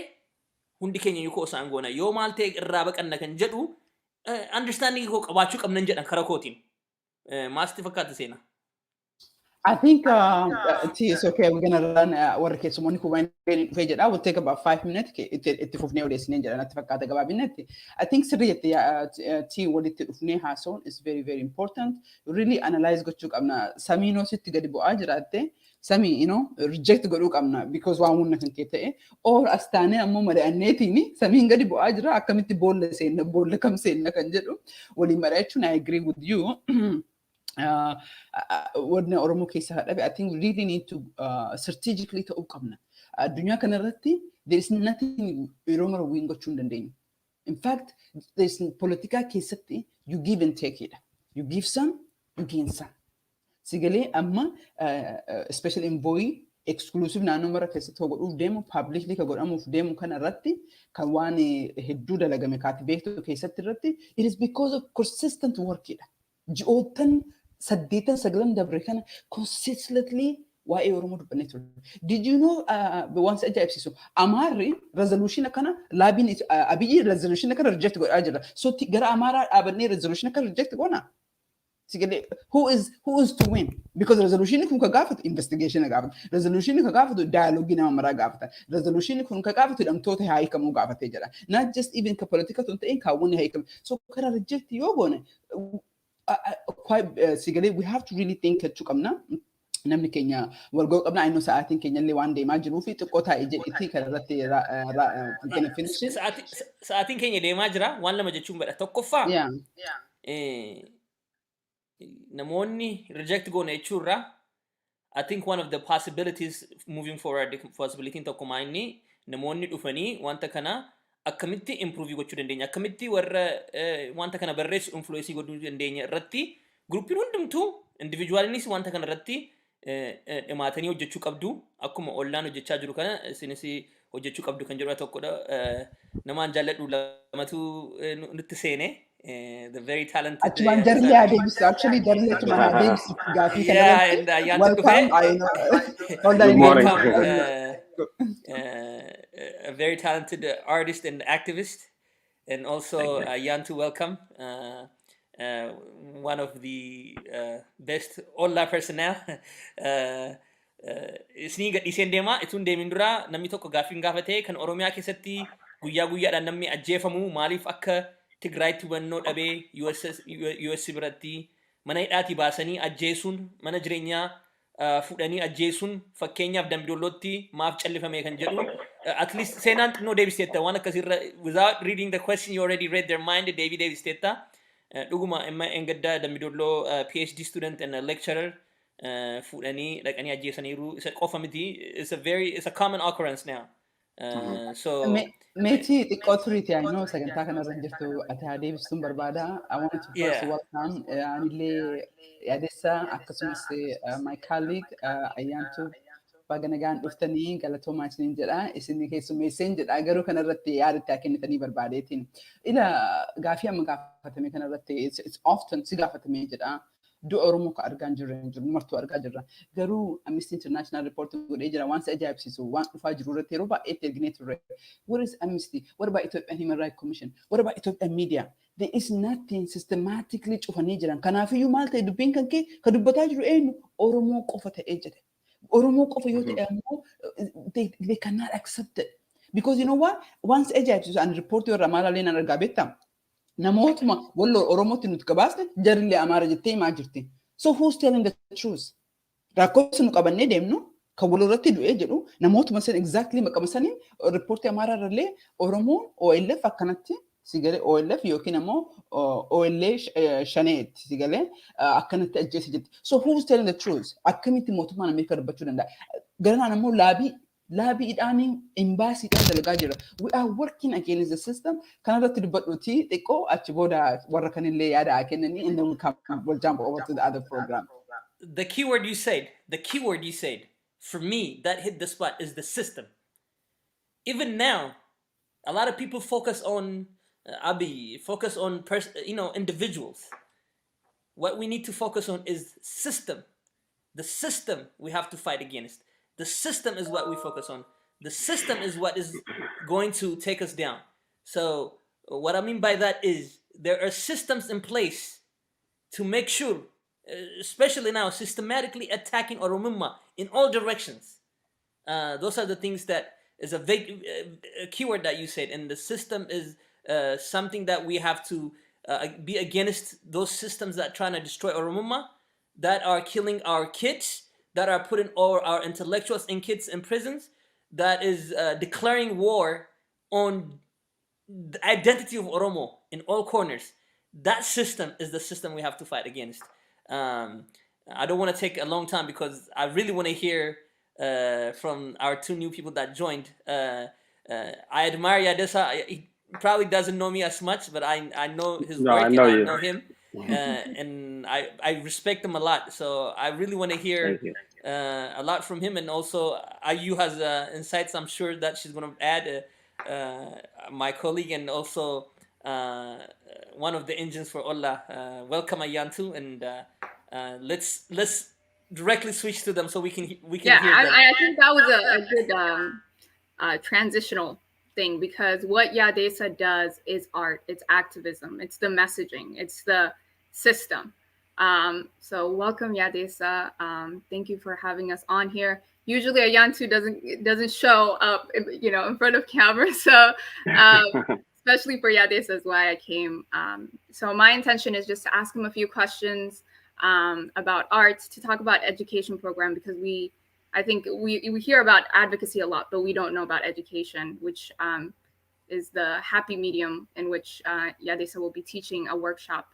hundi keenya yoo isaan goona yoo maal ta'e irraa baqanna kan jedhu understanding koo qabaachuu qabnan jedhan karaa kootiin. Maasti fakkaata seena. I think it's okay. We're gonna run work it. Someone who went jedha will take about 5 minutes. Itti fufnee odeessinee jedha natti fakkaata gabaabinetti. I think sirriitti walitti dhufnee haasa'uun is very very important. Really analyze gochuu qabna. Samiinoo sitti gadi bu'aa jiraatte samii reject godhuu qabna because waan hunna kan kee ta'e or astaanee ammoo mari'anneetiin samiin gadi bu'aa jira akkamitti boolla kam seenna kan jedhu waliin mari'achuun I agree with you. Wanna Oromoo keessa hadhabe I think we really need to strategically ta'uu qabna. Addunyaa kanarratti there is nothing yeroo mara win gochuu hin dandeenyu. In fact, there is politika keessatti you give and take it. You give some, you gain some. Sigalee amma special envoy exclusive naannoo mara keessatti godhuuf deemu publicly ka godhamuuf deemu kanarratti kan waan hedduu dalagame kaati beektu keessatti irratti it is because of consistent work. Ji'ootan saddeetan sagalan dabre kana consistently waa'ee Oromoo dubbannee turre. Did you know wanti ajaa'ibsiisu Amaarri resolution kana laabiin Abiyyi resolution kana reject godhaa jira. So gara Amaaraa dhaabannee resolution kana reject goona. Who is to win? Because resolution kun ka gaafatu investigation gaafata. Resolution ka gaafatu dialogue nama maraa gaafata. Resolution kun ka gaafatu hidhamtoota hiikamuu gaafatee jira. Not just even ka politika tun ta'in kaawwanni hiikam. So kara reject yoo goone quite sigalee we have to really think jechuu qabna. Namni keenya walga'uu qabna. I know sa'aatiin keenya illee waan deemaa jiruu fi xiqqoo taa'ee jedhitti kanarratti gonna finish it. Sa'aatiin keenya deemaa jira waan lama jechuun badha. Tokkoffaa namoonni reject goone jechuurra I think one of the possibilities moving forward, the possibility tokkummaa inni namoonni dhufanii wanta kana akkamitti improve gochuu dandeenya, akkamitti warra wanta kana barreessu influence godhuu dandeenya irratti groupiin hundumtuu individualinis wanta kana irratti dhimaatanii hojjechuu qabdu akkuma ollaan hojjechaa jiru kana isinis hojjechuu qabdu kan jedhu tokkodha. Namaan jaalladhu lamatu nutti seene. The very talented. Achumaan jarri Davis actually jarri achumaan Davis gaafii kana. Yeah, and welcome. I know. Good morning. A very talented artist and activist, and also Yantu, welcome. One of the best Olla personnel. Isni gadhiiseen deema itun deemin dura namni tokko gaaffiin gaafate kan Oromiyaa keessatti guyyaa guyyaadhaan namni ajjeefamu maaliif akka Tigraay hubannoo dhabee US biratti mana hidhaatii baasanii ajjeesuun mana jireenyaa fudhanii ajjeesuun fakkeenyaaf Dambidollootti maaf callifame kan jedhu at least seenaan xinnoo deebisteetta waan akkasirra without reading the question you already read their mind deebisteetta dhuguma amma engaddaa Dambidolloo PhD student and a lecturer fudhanii dhaqanii ajjeesaniiru isa qofa miti it's a common occurrence now. So Meti xiqqoo turiiti I know sagantaa kanarra jirtu ati haa deebisuun barbaada. I want to first welcome anillee yaadessa akkasumas my colleague Ayyaantu baga nagaan dhuftanii galatoomaa isiniin jedha. Isin keessummeesseen jedha garuu kanarratti yaadatti haa kennitanii barbaadeetiin. Ila gaafii amma gaafatame kanarratti it's often si gaafatamee jedha. Du'a Oromoo ka argaa jirra martuu argaa jirra. Garuu Amnesty International report godhee jira waan si ajaa'ibsiisu waan dhufaa jiru irratti yeroo baay'eetti erginee turre. What is Amnesty? What about Ethiopian Human Rights Commission? What about Ethiopian media? There is nothing systematically cufanii jiran. Kanaafiyyuu maal ta'e dubbiin kan kee ka dubbataa jiru eenyu Oromoo qofa ta'ee jedhe. Oromoo qofa yoo ta'e ammoo they cannot accept it. Because you know what? Once ajaa'ibsiisu an report yoo irraa maalaalee nan argaa beektaa? Namootuma walloo Oromootti nuti gabaasne jarrilee Amaara jettee himaa jirti. So who's telling the truth? Rakkoo nu qabannee deemnu kan walirratti du'ee jedhu namootuma san exactly maqama saniin riippoortii Amaaraa irrallee Oromoon OLF akkanatti sigalee OLF yookiin ammoo OLA shaneetti sigalee akkanatti ajjeese jetti. So who's telling the truth? Akkamitti mootummaan Ameerikaa dubbachuu danda'a? Garanaan ammoo laabii idhaanii imbaasiidhaan dalagaa jira. We are working against the system. Kanarratti dubbadhuuti xiqqoo achi booda warra kanillee yaada haa kennanii and then we'll jump over to the other program. The keyword you said, for me, that hit the spot is the system. Even now, a lot of people focus on individuals. What we need to focus on is system. The system we have to fight against. The system is what we focus on. The system is what is going to take us down. So what I mean by that is there are systems in place to make sure, especially now, systematically attacking Oromuma in all directions. Those are the things that is a keyword that you said, and the system is something that we have to be against those systems that are trying to destroy Oromuma, that are killing our kids, that are putting all our intellectuals and kids in prisons, that is declaring war on the identity of Oromo in all corners. That system is the system we have to fight against. I don't want to take a long time because I really want to hear from our two new people that joined. I admire Yadesa. He probably doesn't know me as much, but I know his work and I know him. And I respect him a lot, so I really want to hear a lot from him, and also Ayu has insights I'm sure that she's going to add, my colleague and also one of the engines for Olla. Welcome Ayantu, and Let's directly switch to them so we can Yeah, hear them. I think that was a good transitional thing, because what Yadesa does is art, it's activism, it's the messaging, it's the system. So welcome, Yadesa. Thank you for having us on here. Usually Ayantu doesn't show up, in front of camera, so um, especially for Yadesa is why I came. So my intention is just to ask him a few questions about arts, to talk about education program, because I think we hear about advocacy a lot, but we don't know about education, which is the happy medium in which Yadesa will be teaching a workshop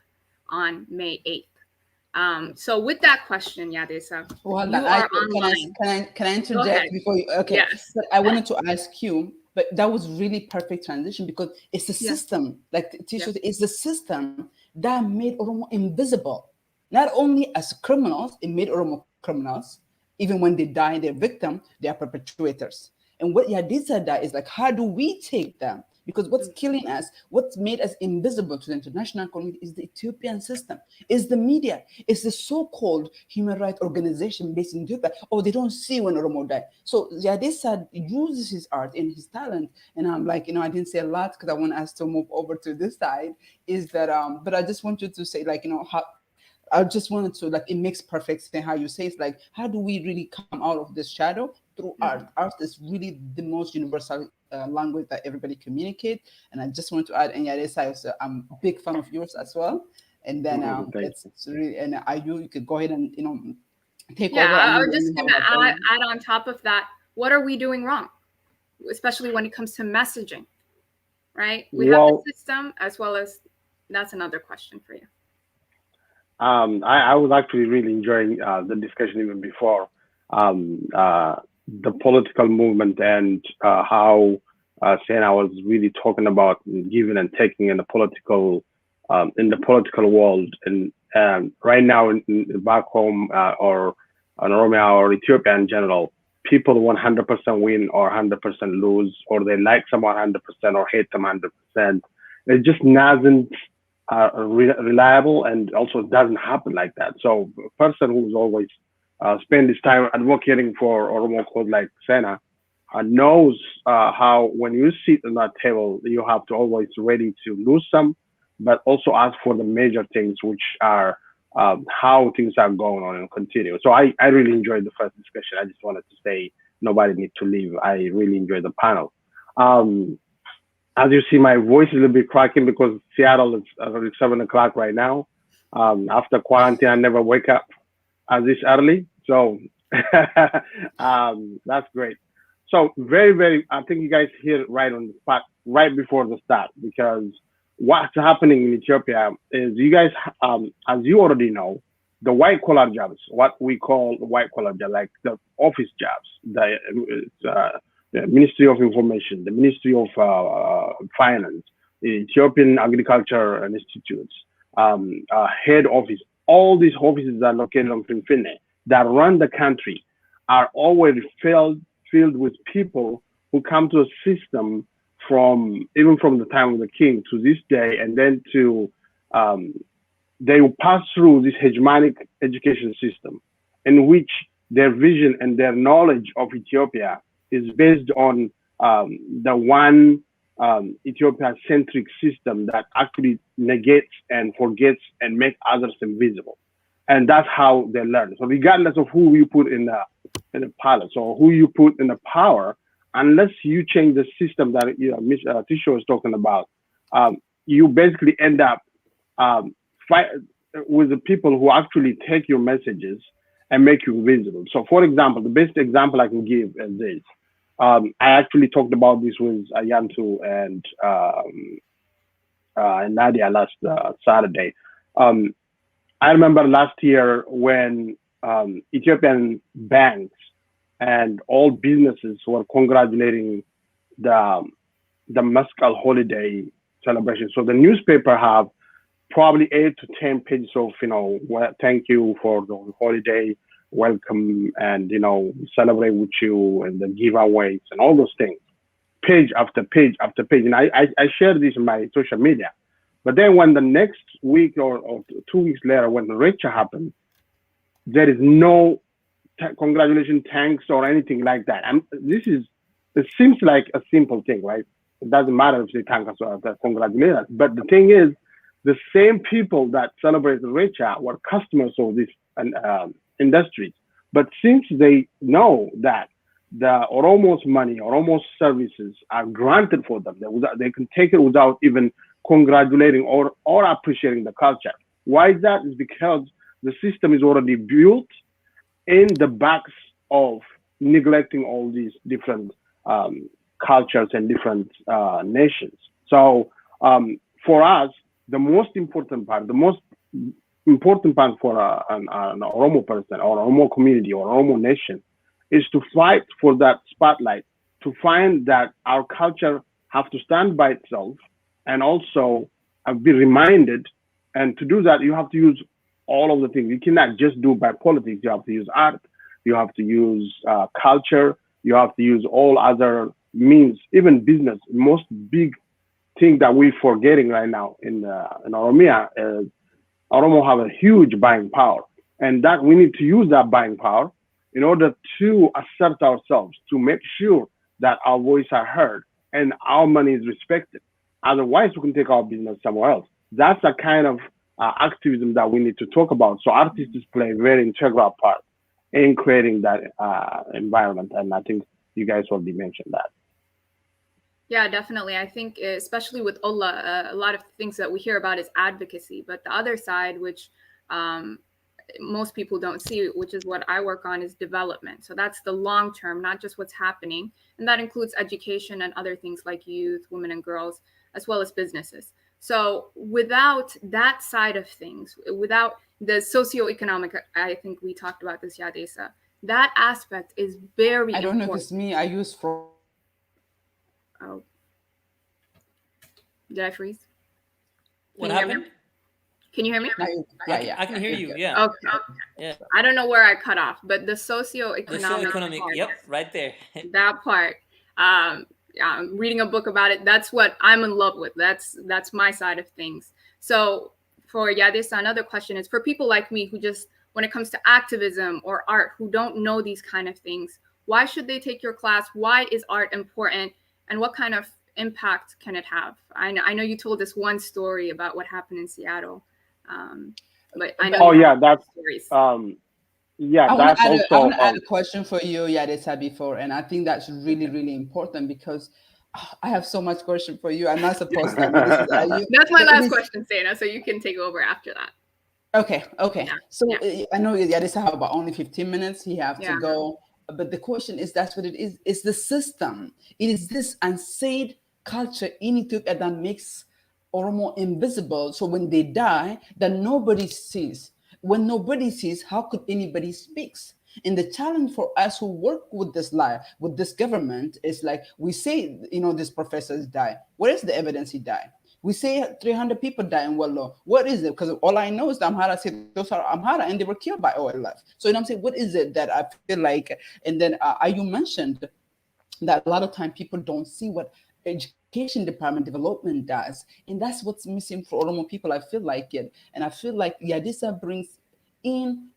on May 8th. So with that question, Yadesa, Well, you I are online. can I Go ahead. interject before you? Okay, Yes. but I wanted to ask you, but that was really perfect transition because it's the Yeah. system, like the Yeah. t-shirt, it's the system that made Oromo invisible. Not only as criminals, it made Oromo criminals. Even when they die, they're victim, they are perpetuators. And what Yadisa does is like, how do we take them? Because what's killing us, what's made us invisible to the international community is the Ethiopian system, is the media, is the so-called human rights organization based in Ethiopia. Oh, they don't see when Oromo died. So Yadisa uses his art and his talent. And I'm like, I didn't say a lot because I want us to move over to this side. Is that, but I just want you to say, like, how I just wanted to, like, it makes perfect sense how you say it's like, how do we really come out of this shadow through art? Art is really the most universal language that everybody communicate. And I just want to add, and Yaresa, I'm a big fan of yours as well. And then Thank it's really, and you could go ahead and take Yeah, over, and I then was let just me know gonna about add on top of that, what are we doing wrong, especially when it comes to messaging, right? We have Well, the system, as well as, that's another question for you. I was actually really enjoying the discussion even before um, uh, the political movement and how Sena was really talking about giving and taking in the political world. And right now, back home or in Oromia or Ethiopia in general, people 100% win or 100% lose, or they like someone 100% or hate them 100%. It just doesn't reliable, and also it doesn't happen like that. So a person who's always spend his time advocating for Oromo code like Sena knows how when you sit on that table, you have to always ready to lose some, but also ask for the major things, which are how things are going on and continue. So I really enjoyed the first discussion. I just wanted to say nobody needs to leave. I really enjoyed the panel. Um, as you see, my voice is a little bit cracking because Seattle is already 7 o'clock right now. After quarantine, I never wake up this early, so that's great. So very, very, I think you guys hit it right on the spot right before the start, because what's happening in Ethiopia is you guys, as you already know, the white collar jobs, what we call white collar jobs, like the office jobs, the Ministry of Information, the Ministry of Finance, the Ethiopian Agriculture Institutes, head office, all these offices that are located on Finfine that run the country are always filled with people who come to a system from even from the time of the king to this day, and then to they will pass through this hegemonic education system in which their vision and their knowledge of Ethiopia is based on the one Ethiopia-centric system that actually negates and forgets and makes others invisible. And that's how they learn. So regardless of who you put in the palace or who you put in the power, unless you change the system that Miss Tisho was talking about, you basically end up um, fight with the people who actually take your messages and make you visible. So, for example, the best example I can give is this. I actually talked about this with Ayantu and Nadia last Saturday. Um, I remember last year when Ethiopian banks and all businesses were congratulating the the Mescal holiday celebration. So the newspaper have probably 8 to 10 pages of thank you for the holiday, welcome, and celebrate with you, and the giveaways and all those things, page after page after page. And I shared this in my social media. But then when the next week or 2 weeks later, when the rupture happened, there is no congratulation, thanks, or anything like that. And it seems like a simple thing, right? It doesn't matter if they thank us or congratulate us. But the thing is, the same people that celebrate the Recha were customers of this industry. But since they know that the Oromo's money, Oromo's services are granted for them, they can take it without even congratulating or appreciating the culture. Why is that? Is because the system is already built in the backs of neglecting all these different cultures and different nations. So for us, the most important part for an Oromo person or Oromo community or Oromo nation is to fight for that spotlight, to find that our culture have to stand by itself and also be reminded. And to do that, you have to use all of the things. You cannot just do by politics. You have to use art. You have to use culture. You have to use all other means, even business. Most big thing that we're forgetting right now in Oromia is Oromo have a huge buying power, and that we need to use that buying power in order to assert ourselves, to make sure that our voice are heard and our money is respected. Otherwise, we can take our business somewhere else. That's a kind of activism that we need to talk about. So artists play a very integral part in creating that environment, and I think you guys already mentioned that. Yeah, definitely. I think especially with Ola, a lot of things that we hear about is advocacy, but the other side, which most people don't see, which is what I work on, is development. So that's the long term, not just what's happening. And that includes education and other things like youth, women and girls, as well as businesses. So without that side of things, without the socioeconomic, I think we talked about this, Yadesa, that aspect is very important. I don't know if it's me. I use for. Oh. Did I freeze? What happened? Can you hear me? Yeah. I can hear you. Yeah. Okay. Yeah. I don't know where I cut off, but the socioeconomic part, yep, right there. that part. I'm reading a book about it. That's what I'm in love with. That's my side of things. So for Yadesa, another question is for people like me who just, when it comes to activism or art, who don't know these kind of things, why should they take your class? Why is art important? And what kind of impact can it have? I know you told us one story about what happened in Seattle, but I know. Oh yeah, that's stories. I want to add a question for you, Yadesa, before, and I think that's really, really important because I have so much question for you. I'm not supposed to. That's my last question, Sena, so you can take over after that. Okay. Yeah. So I know Yadesa have about only 15 minutes. He have to go. But the question is, that's what it is. It's the system. It is this unsaid culture in Ethiopia that makes Oromo invisible. So when they die, that nobody sees. When nobody sees, how could anybody speaks? And the challenge for us who work with this with this government is like, we say, this professors die. Where is the evidence he died? We say 300 people die in Wallo. What is it? Because all I know is the Amhara said those are Amhara and they were killed by OLF. So I'm saying, what is it that I feel like? And then you mentioned that a lot of time people don't see what education department development does. And that's what's missing for Oromo people. I feel like it. And I feel like Yadisa brings in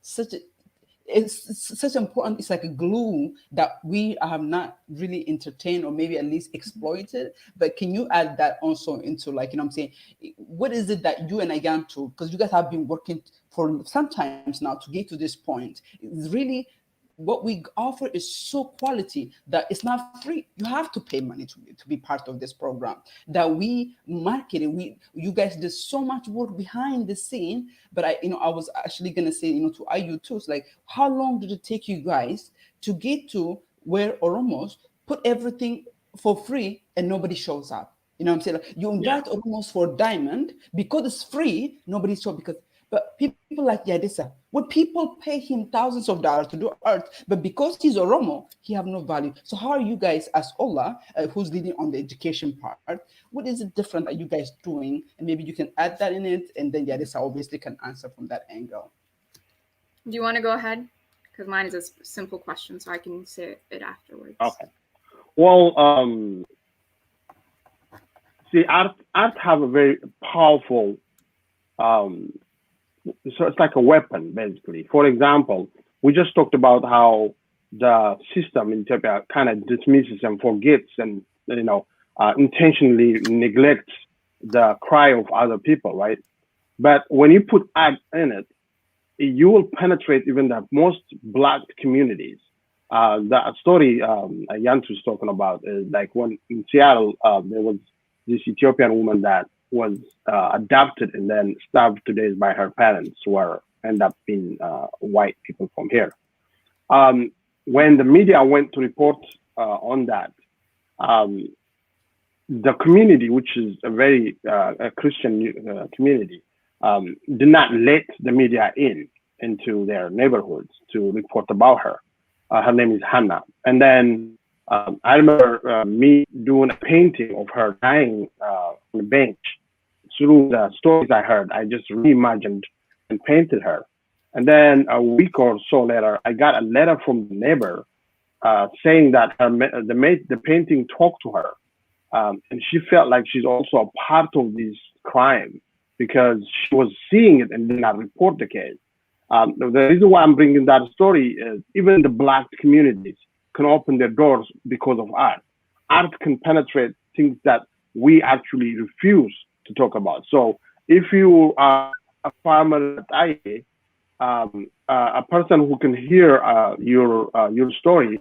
it's such important, it's like a glue that we have not really entertained or maybe at least exploited. But can you add that also into, like, I'm saying, what is it that you and Ayantu, because you guys have been working for some times now to get to this point, it's really what we offer is so quality that it's not free. You have to pay money to be part of this program. That we market it. You guys did so much work behind the scene. But I was actually gonna say, to IU too. It's like, how long did it take you guys to get to where Oromos put everything for free and nobody shows up? You know what I'm saying? Like, you invite Oromos for Diamond because it's free. Nobody shows But people like Yadisa, would people pay him thousands of dollars to do art, but because he's Oromo, he have no value. So how are you guys as Ola, who's leading on the education part, what is it different that you guys doing? And maybe you can add that in it, and then Yadisa obviously can answer from that angle. Do you want to go ahead? Because mine is a simple question, so I can say it afterwards. Okay. Well, see, art have a very powerful so it's like a weapon, basically. For example, we just talked about how the system in Ethiopia kind of dismisses and forgets and, intentionally neglects the cry of other people, right? But when you put art in it, you will penetrate even the most black communities. The story Yantu was talking about is like when in Seattle, there was this Ethiopian woman that was adopted and then starved to death by her parents, who were end up being white people from here. When the media went to report on that, the community, which is a very a Christian community, did not let the media into their neighborhoods to report about her. Her name is Hannah. And then I remember me doing a painting of her dying on the bench. Through the stories I heard, I just reimagined and painted her. And then a week or so later, I got a letter from the neighbor saying that the painting talked to her. And she felt like she's also a part of this crime because she was seeing it and did not report the case. The reason why I'm bringing that story is even the black communities can open their doors because of art. Art can penetrate things that we actually refuse to talk about. So if you are a farmer at IA, a person who can hear your story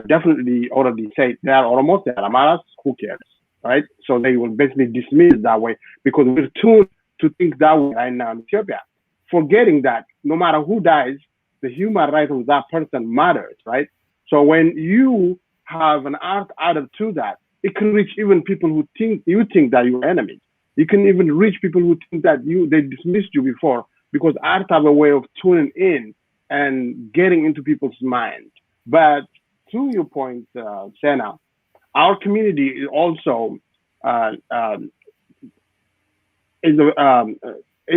definitely already say they are Oromos, they are Amaras, who cares, right? So they will basically dismiss it that way because we're tuned to think that way right now in Ethiopia, forgetting that no matter who dies, the human right of that person matters, right? So when you have an art added to that, it can reach even people who think that you're enemies. You can even reach people who think that they dismissed you before because art have a way of tuning in and getting into people's mind. But to your point, Sena, our community is also is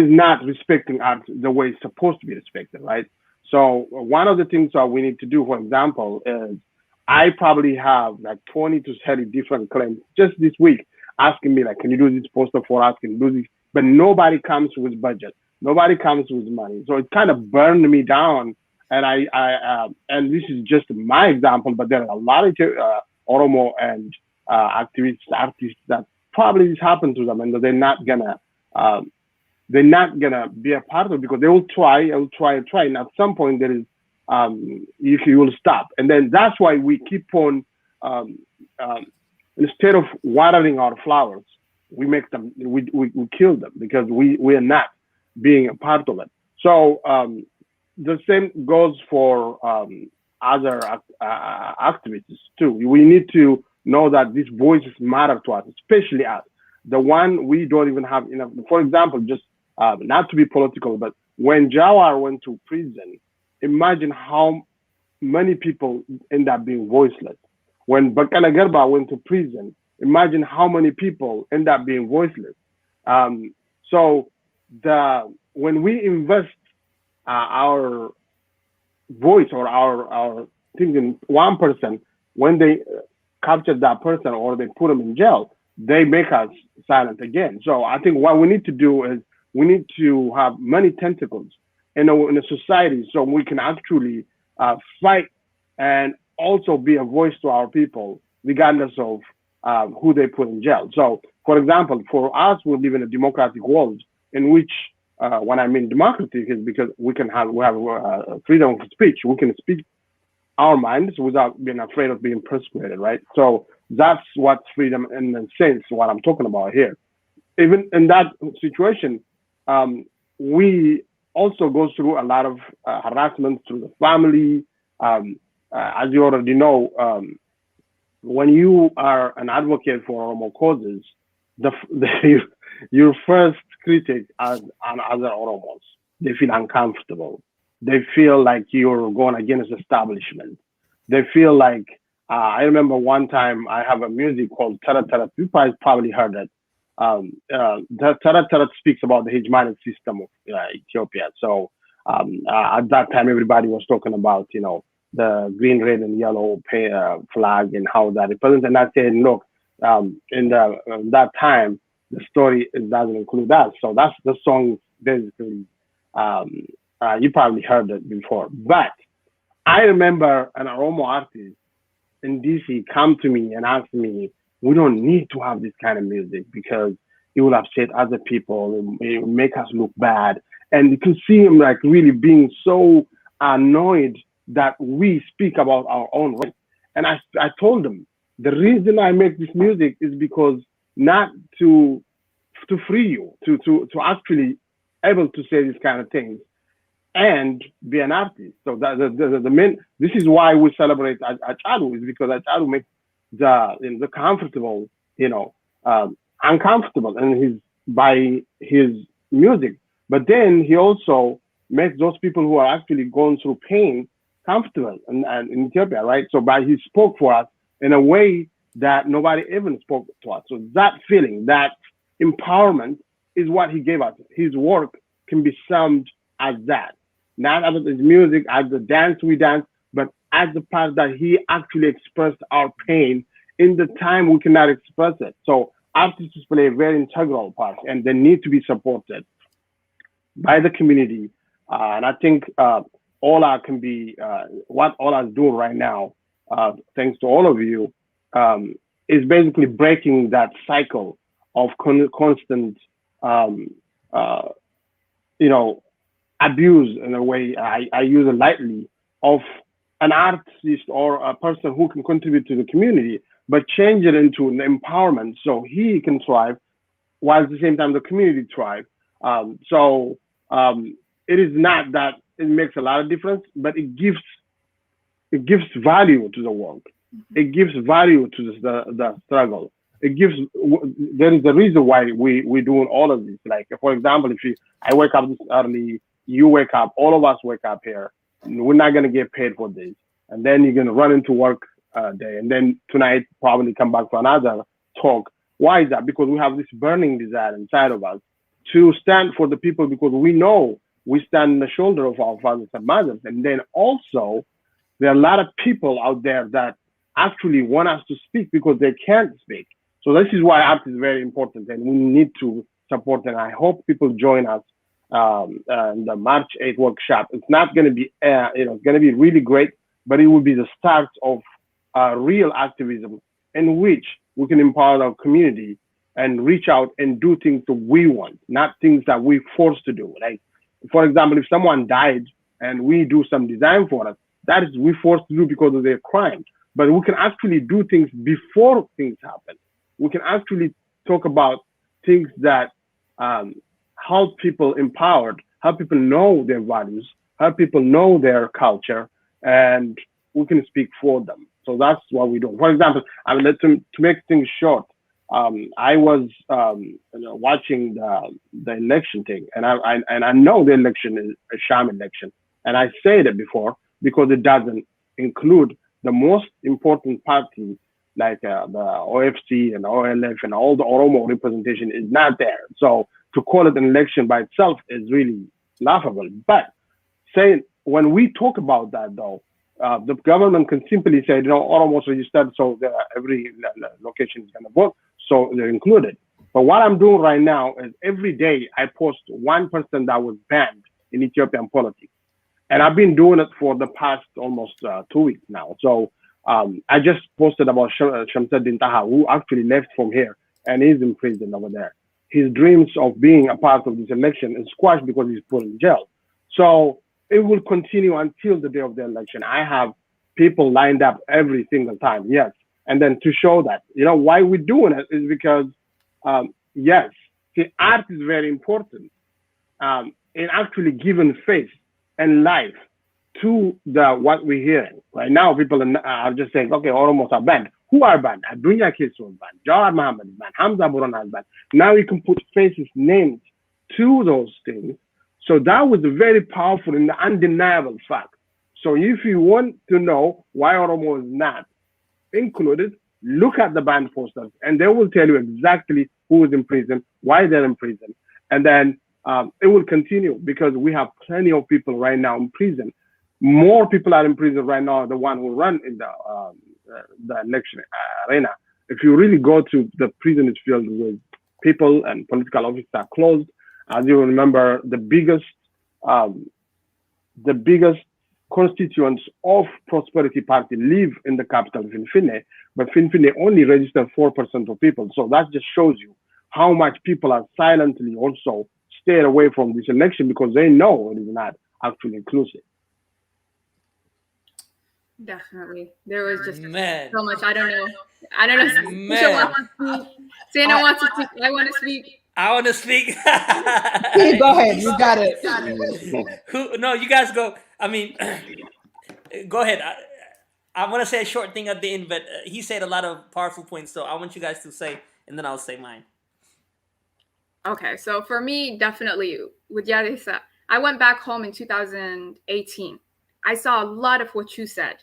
not respecting art the way it's supposed to be respected, right? So one of the things that we need to do, for example, is I probably have like 20 to 30 different claims just this week asking me like, can you do this poster for us? Can you do this? But nobody comes with budget. Nobody comes with money. So it kind of burned me down. And and this is just my example, but there are a lot of Oromo and activists, artists that probably this happened to them, and they're not gonna be a part of it because they will try and try, and at some point there is you will stop, and then that's why we keep on instead of watering our flowers, we make them we kill them because we are not being a part of it. So the same goes for other activists too. We need to know that these voices matter to us, especially us. The one we don't even have enough. For example, just not to be political, but when Jawar went to prison, imagine how many people end up being voiceless. When Bakala Garba went to prison, imagine how many people end up being voiceless. So when we invest our voice or our thing in one person, when they capture that person or they put them in jail, they make us silent again. So I think what we need to do is we need to have many tentacles in a society so we can actually fight and also be a voice to our people, regardless of who they put in jail. So, for example, for us, we live in a democratic world in which, when I mean democratic, is because we have freedom of speech. We can speak our minds without being afraid of being persecuted, right? So that's what freedom, in a sense, what I'm talking about here. Even in that situation, we also go through a lot of harassment through the family. As you already know, when you are an advocate for Oromo causes, your first critic are other Oromos. They feel uncomfortable. They feel like you're going against establishment. They feel like, I remember one time I have a music called Tara Tara. You probably heard it. Tara Tara speaks about the hegemonic system of Ethiopia. So at that time, everybody was talking about, the green, red, and yellow flag and how that represents. And I said, look, in that time, the story doesn't include that. So that's the song basically You probably heard it before, but I remember an Oromo artist in DC come to me and ask me, we don't need to have this kind of music because it will upset other people, it will make us look bad. And you can see him like really being so annoyed that we speak about our own rights. And I told him the reason I make this music is because not to free you, to actually able to say these kind of things and be an artist. So that the main, this is why we celebrate Acharu, is because Acharu makes the comfortable, uncomfortable, and his by his music. But then he also makes those people who are actually going through pain comfortable and in Ethiopia, right? So by he spoke for us in a way that nobody even spoke to us. So that feeling, that empowerment is what he gave us. His work can be summed as that. Not as his music, as the dance we dance, but as the part that he actually expressed our pain in the time we cannot express it. So artists play a very integral part, and they need to be supported by the community. And I think Ola can be what Ola is doing right now, thanks to all of you, is basically breaking that cycle of constant, abuse in a way. I use it lightly of an artist or a person who can contribute to the community, but change it into an empowerment so he can thrive, while at the same time the community thrive. It is not that it makes a lot of difference, but it gives value to the work. It gives value to the struggle. It gives, there is a reason why we're doing all of this. Like, for example, I wake up this early, you wake up, all of us wake up here, we're not going to get paid for this. And then you're going to run into work day. And then tonight, probably come back for another talk. Why is that? Because we have this burning desire inside of us to stand for the people, because we know we stand on the shoulder of our fathers and mothers. And then also, there are a lot of people out there that actually want us to speak because they can't speak. So this is why art is very important, and we need to support. And I hope people join us in the March 8th workshop. It's not going to be, it's going to be really great, but it will be the start of real activism in which we can empower our community and reach out and do things that we want, not things that we're forced to do. Like, for example, if someone died and we do some design for us, that is we forced to do because of their crime. But we can actually do things before things happen. We can actually talk about things that help people empowered, help people know their values, help people know their culture, and we can speak for them. So that's what we do. For example, to make things short, I was watching the election thing, and I know the election is a sham election, and I said it before because it doesn't include the most important parties like the OFC and OLF and all the Oromo representation is not there. So to call it an election by itself is really laughable. But saying when we talk about that though, the government can simply say, Oromo's registered, so every location is going to vote, so they're included. But what I'm doing right now is every day I post one person that was banned in Ethiopian politics. And I've been doing it for the past almost 2 weeks now. So I just posted about Shamsuddin Taha, who actually left from here and is in prison over there. His dreams of being a part of this election is squashed because he's put in jail. So it will continue until the day of the election. I have people lined up every single time, yes. And then to show that, why we're doing it is because, yes, the art is very important in actually giving face and life to what we're hearing. Right now, people are just saying, okay, Oromos are banned. Who are banned? Adunya Kesu was banned. Jawad Muhammad is banned. Hamza Burhan is banned. Now you can put faces, names to those things. So that was a very powerful and undeniable fact. So if you want to know why Oromo is not included, look at the banned posters, and they will tell you exactly who is in prison, why they're in prison. And then it will continue because we have plenty of people right now in prison. More people are in prison right now, the one who run in the election arena. If you really go to the prison, it's filled with people and political offices are closed. As you remember, the biggest um, the biggest constituents of Prosperity Party live in the capital, Finfine, but Finfine only registered 4% of people. So that just shows you how much people are silently also staying away from this election because they know it is not actually inclusive. Definitely. There was just Man, so much. I don't know. I don't know. Tisha man, wants to speak. Sana wants to speak. I want to speak. I want to speak. T, go ahead. You got it. Who? No, you guys go. I mean, go ahead. I want to say a short thing at the end, but he said a lot of powerful points, so I want you guys to say, and then I'll say mine. Okay, so for me, definitely with Yadisa, I went back home in 2018. I saw a lot of what you said,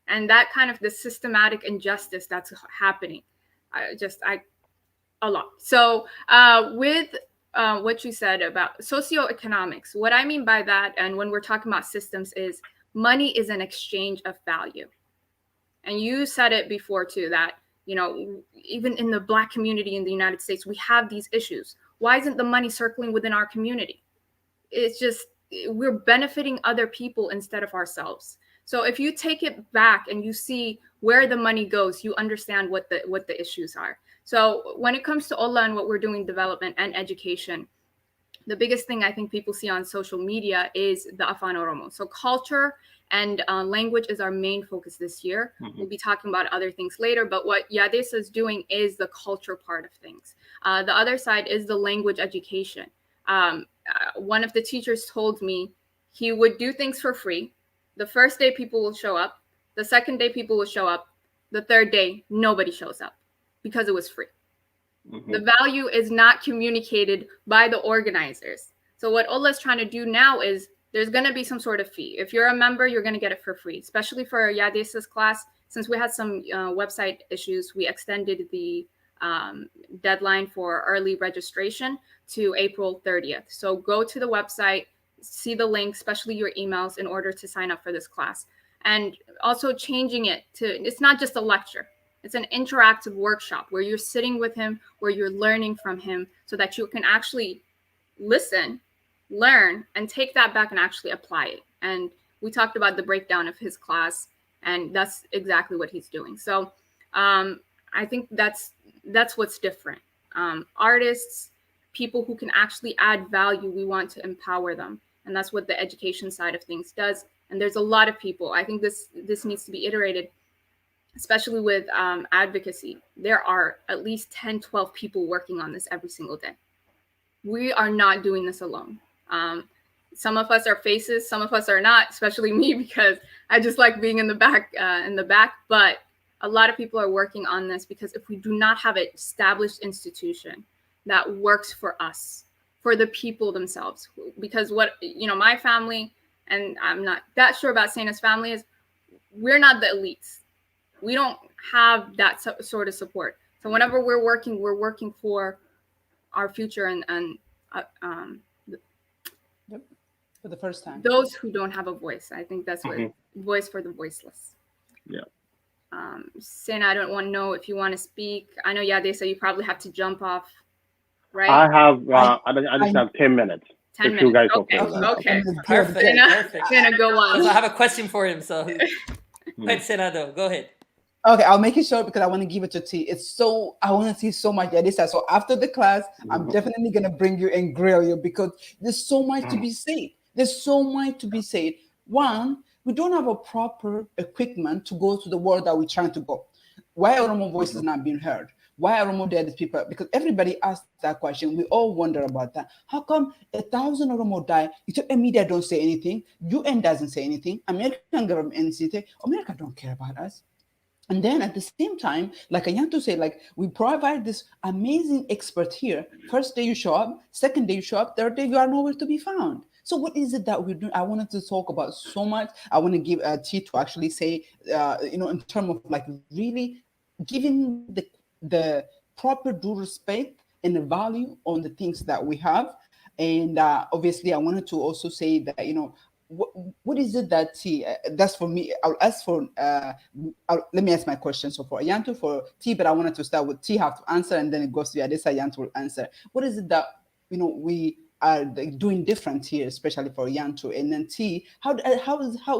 and that kind of the systematic injustice that's happening. A lot. So with what you said about socioeconomics, what I mean by that, and when we're talking about systems, is money is an exchange of value. And you said it before too, that, you know, even in the Black community in the United States, we have these issues. Why isn't the money circling within our community? It's just, we're benefiting other people instead of ourselves. So if you take it back and you see where the money goes, you understand what the issues are. So when it comes to Ola and what we're doing, development and education, the biggest thing I think people see on social media is the Afan Oromo. So culture and language is our main focus this year. We'll be talking about other things later, but what Yadesa is doing is the culture part of things. The other side is the language education. One of the teachers told me he would do things for free. The first day people will show up. The second day people will show up. The third day, nobody shows up because it was free. The value is not communicated by the organizers. So what Ola is trying to do now is there's going to be some sort of fee. If you're a member, you're going to get it for free, especially for Yadesa's class. Since we had some website issues, we extended the deadline for early registration to April 30th. So go to the website, see the link, especially your emails, in order to sign up for this class. And also changing it to, it's not just a lecture. It's an interactive workshop where you're sitting with him, where you're learning from him so that you can actually listen, learn, and take that back and actually apply it. And we talked about the breakdown of his class, and that's exactly what he's doing. So I think that's what's different. Artists, people who can actually add value, we want to empower them. And that's what the education side of things does. And there's a lot of people. I think this needs to be iterated, especially with advocacy. There are at least 10, 12 people working on this every single day. We are not doing this alone. Some of us are faces, some of us are not, especially me, because I just like being in the back. But a lot of people are working on this, because if we do not have an established institution that works for us, for the people themselves, because what, my family, and I'm not that sure about Sana's family, is we're not the elites. We don't have that sort of support. So whenever we're working for our future and for the first time, those who don't have a voice. I think that's what voice for the voiceless. Yeah. Sana, I don't want to know if you want to speak. I know Yadesa, you probably have to jump off, right? I have. I just have 10 minutes. 10 if you minutes. guys Okay. Perfect. Sana, go on. So I have a question for him. So, wait, Senado, go ahead. Okay, I'll make it short because I want to give it to T. I want to see so much Yadisa. So after the class, I'm definitely going to bring you and grill you, because there's so much to be said. There's so much to be said. One, we don't have a proper equipment to go to the world that we're trying to go. Why are Oromo voice is not being heard? Why are Oromo dead people? Because everybody asked that question. We all wonder about that. How come 1,000 Oromo die? Ethiopian media don't say anything. UN doesn't say anything. American government say, America don't care about us. And then at the same time, like I want to say, like, we provide this amazing expert here. First day you show up, second day you show up, third day you are nowhere to be found. So what is it that we're doing? I wanted to talk about so much. I want to give T to actually say, in terms of like really giving the proper due respect and the value on the things that we have. And obviously I wanted to also say that, what is it that T, that's for me. I'll ask for, let me ask my question. So for Yanto, for T, but I wanted to start with T, have to answer, and then it goes to Adesa, Yanto will answer. What is it that, we are doing different here, especially for Yantu? And then T, how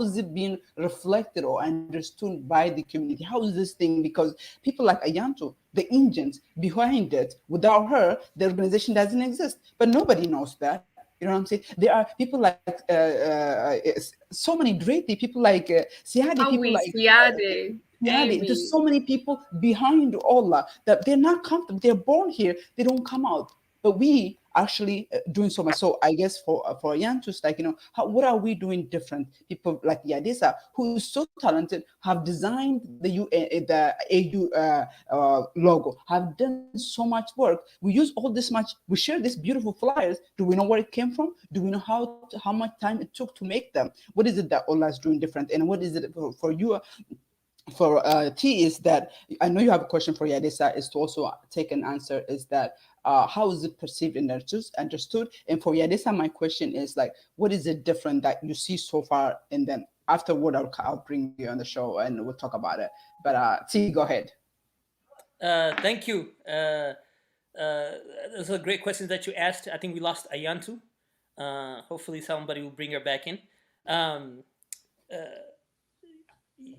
is it being reflected or understood by the community? How is this thing? Because people like Ayantu, the engines behind it, without her, the organization doesn't exist. But nobody knows that. You know what I'm saying? There are people like so many great people like Siadi, people Awi, like Siade, Siadi. There's Amy. so many people behind Allah that they're not comfortable. They're born here. They don't come out. But we actually doing so much. So I guess for Yantus, like, what are we doing different? People like Yadisa, who is so talented, have designed the AU logo, have done so much work. We use all this much. We share these beautiful flyers. Do we know where it came from? Do we know how much time it took to make them? What is it that Allah is doing different? And what is it for you? For T is that I know you have a question for Yadisa, is to also take an answer, is that how is it perceived and understood? And for Yadisa, my question is like, what is it different that you see so far? And then afterward, I'll bring you on the show and we'll talk about it. But T, go ahead. Thank you. Those are great questions that you asked. I think we lost Ayantu. Hopefully somebody will bring her back in.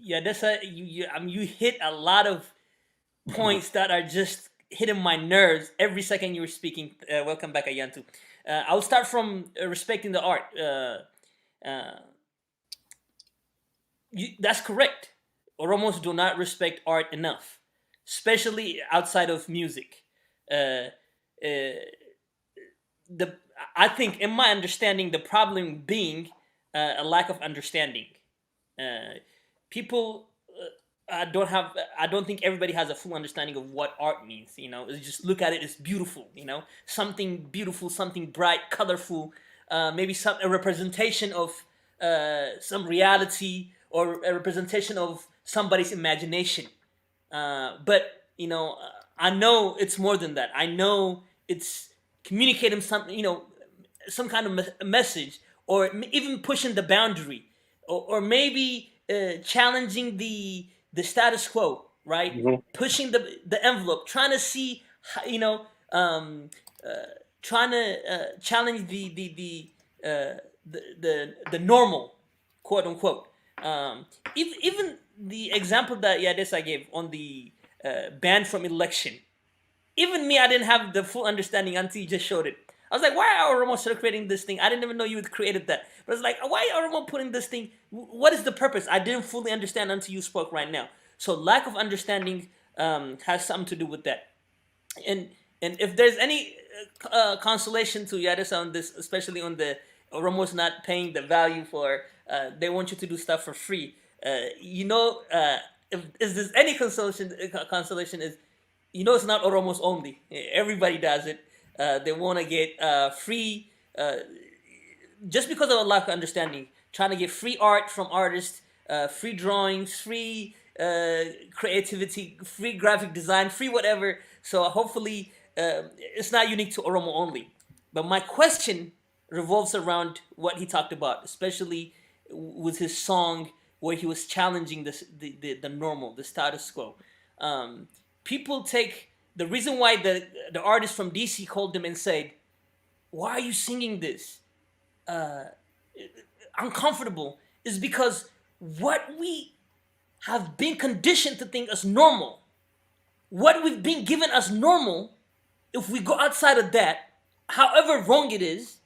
Yeah, that's you hit a lot of points that are just hitting my nerves every second you were speaking. Welcome back, Ayantu. I'll start from respecting the art. That's correct. Oromos do not respect art enough, especially outside of music. I think, in my understanding, the problem being a lack of understanding. People I don't think everybody has a full understanding of what art means. It's just look at it, it's beautiful. Something beautiful, something bright, colorful, maybe a representation of some reality, or a representation of somebody's imagination. But I know it's more than that. I know it's communicating something, some kind of message, or even pushing the boundary, or maybe challenging the status quo, right? Mhm. Pushing the envelope, trying to see, trying to challenge the normal, quote unquote. Even the example that Yadis gave on the ban from election, even me, I didn't have the full understanding until you just showed it. I was like, why are Oromo still creating this thing? I didn't even know you had created that. But it's like, why are Oromo putting this thing? What is the purpose? I didn't fully understand until you spoke right now. So lack of understanding has something to do with that. And if there's any consolation to Yadisa on this, especially on the Oromo's not paying the value for, they want you to do stuff for free. If there's any consolation is, it's not Oromos only. Everybody does it. They want to get free, just because of a lack of understanding. Trying to get free art from artists, free drawings, free creativity, free graphic design, free whatever. So hopefully, it's not unique to Oromo only. But my question revolves around what he talked about, especially with his song where he was challenging the normal, the status quo. People take the reason why the artist from DC called him and said, "Why are you singing this? Uncomfortable," is because what we have been conditioned to think as normal, what we've been given as normal, if we go outside of that, however wrong it is,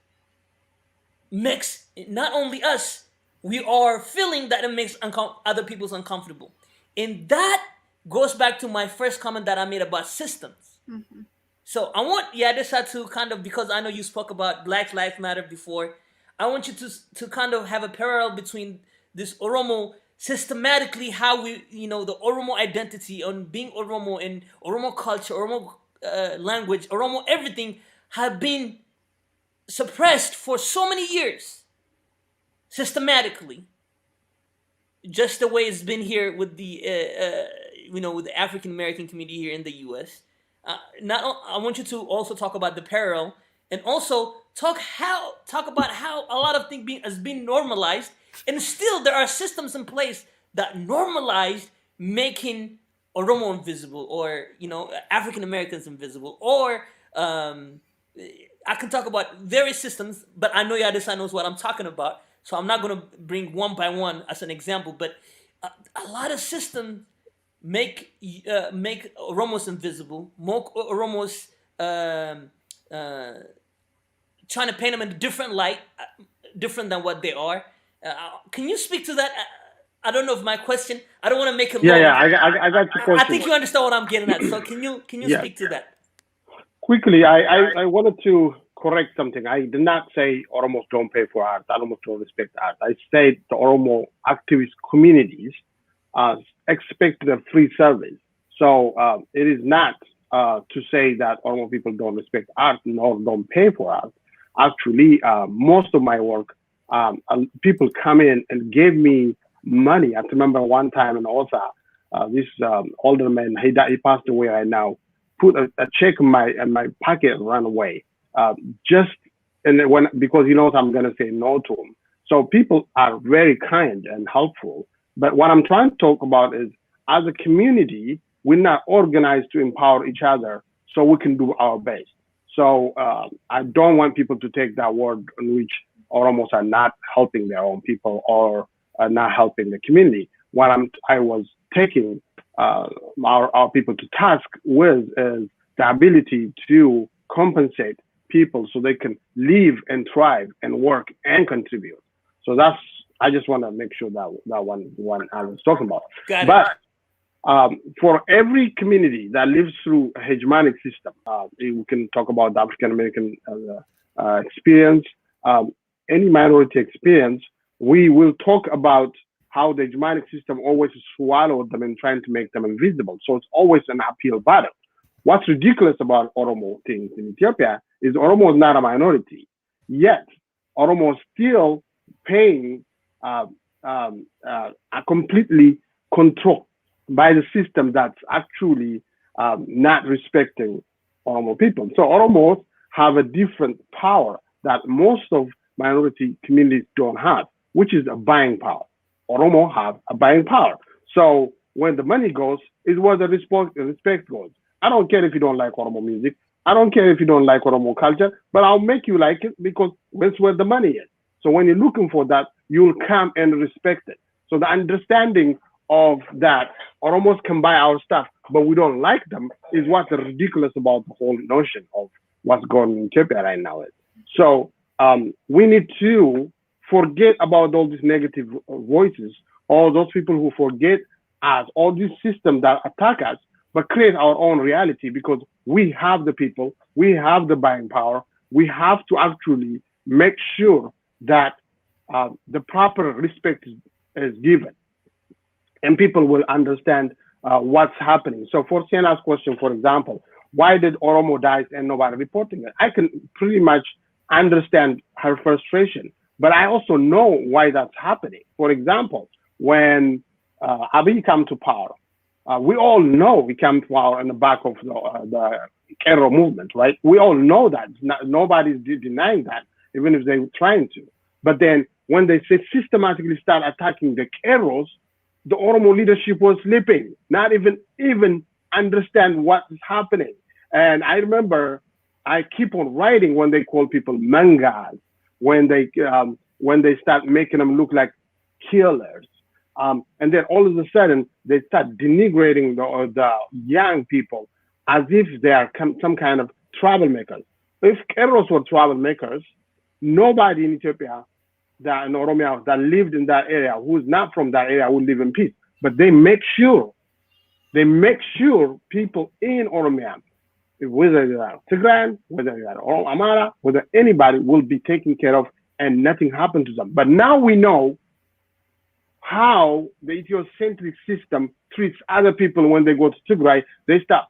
makes not only us, we are feeling that it makes other people's uncomfortable. And that goes back to my first comment that I made about systems. Mm-hmm. So I want Yadisa to kind of, because I know you spoke about Black Lives Matter before, I want you to kind of have a parallel between this Oromo, systematically how we, the Oromo identity, on being Oromo, and Oromo culture, Oromo language, Oromo everything, have been suppressed for so many years, systematically. Just the way it's been here with the with the African American community here in the U.S. I want you to also talk about the parallel, and also talk about how a lot of things has been normalized, and still there are systems in place that normalized making Oromo invisible, or African Americans invisible, or I can talk about various systems, but I know Yadisa knows what I'm talking about, so I'm not going to bring one by one as an example. But a lot of systems make Oromos invisible, more Oromos trying to paint them in a different light, different than what they are. Can you speak to that? I don't know if my question. I don't want to make it Yeah, long. yeah, I got your I question. think you understand what I'm getting at. So can you Yeah. speak to that? Quickly, I wanted to correct something. I did not say Oromos don't pay for art. Oromos don't respect art. I said the Oromo activist communities expect a free service. So it is not to say that Oromo people don't respect art nor don't pay for art. Actually, most of my work, people come in and gave me money. I remember one time in Osa, this older man, he passed away right now, put a check in my pocket and ran away. Just and when because he knows I'm gonna say no to him. So people are very kind and helpful. But what I'm trying to talk about is as a community, we're not organized to empower each other so we can do our best. So I don't want people to take that word in which Oromos are not helping their own people or not helping the community. What I was taking our people to task with is the ability to compensate people so they can live and thrive and work and contribute. So that's I just want to make sure that one I was talking about. Got it. But for every community that lives through a hegemonic system, we can talk about the African American experience, any minority experience. We will talk about how the hegemonic system always swallowed them and trying to make them invisible. So it's always an uphill battle. What's ridiculous about Oromo things in Ethiopia is Oromo is not a minority, yet Oromo is still paying completely controlled by the system that's actually not respecting Oromo people. So Oromos have a different power that most of minority communities don't have, which is a buying power. Oromo have a buying power. So when the money goes, is where the respect goes. I don't care if you don't like Oromo music. I don't care if you don't like Oromo culture, but I'll make you like it because that's where the money is. So when you're looking for that, you'll come and respect it. So the understanding of that Oromos can buy our stuff, but we don't like them is what's ridiculous about the whole notion of what's going on in Ethiopia right now. So we need to forget about all these negative voices, all those people who forget us, all these systems that attack us, but create our own reality because we have the people, we have the buying power, we have to actually make sure that the proper respect is given and people will understand what's happening. So for Siena's question, for example, why did Oromo die and nobody reporting it? I can pretty much understand her frustration, but I also know why that's happening. For example, when Abiy came to power, we all know he came to power on the back of the Kero movement, right? We all know that. Nobody's denying that, even if they were trying to. But then when they systematically start attacking the Keros, the Oromo leadership was sleeping, not even understand what is happening. And I remember I keep on writing when they call people mangas, when they start making them look like killers. And then all of a sudden they start denigrating the young people as if they are some kind of troublemakers. If Keros were troublemakers, nobody in Ethiopia that in Oromia that lived in that area who's not from that area would live in peace. But they make sure people in Oromia, whether they are Tigray, whether they are Amara, whether anybody will be taken care of and nothing happened to them. But now we know how the Ethiocentric system treats other people when they go to Tigray. They start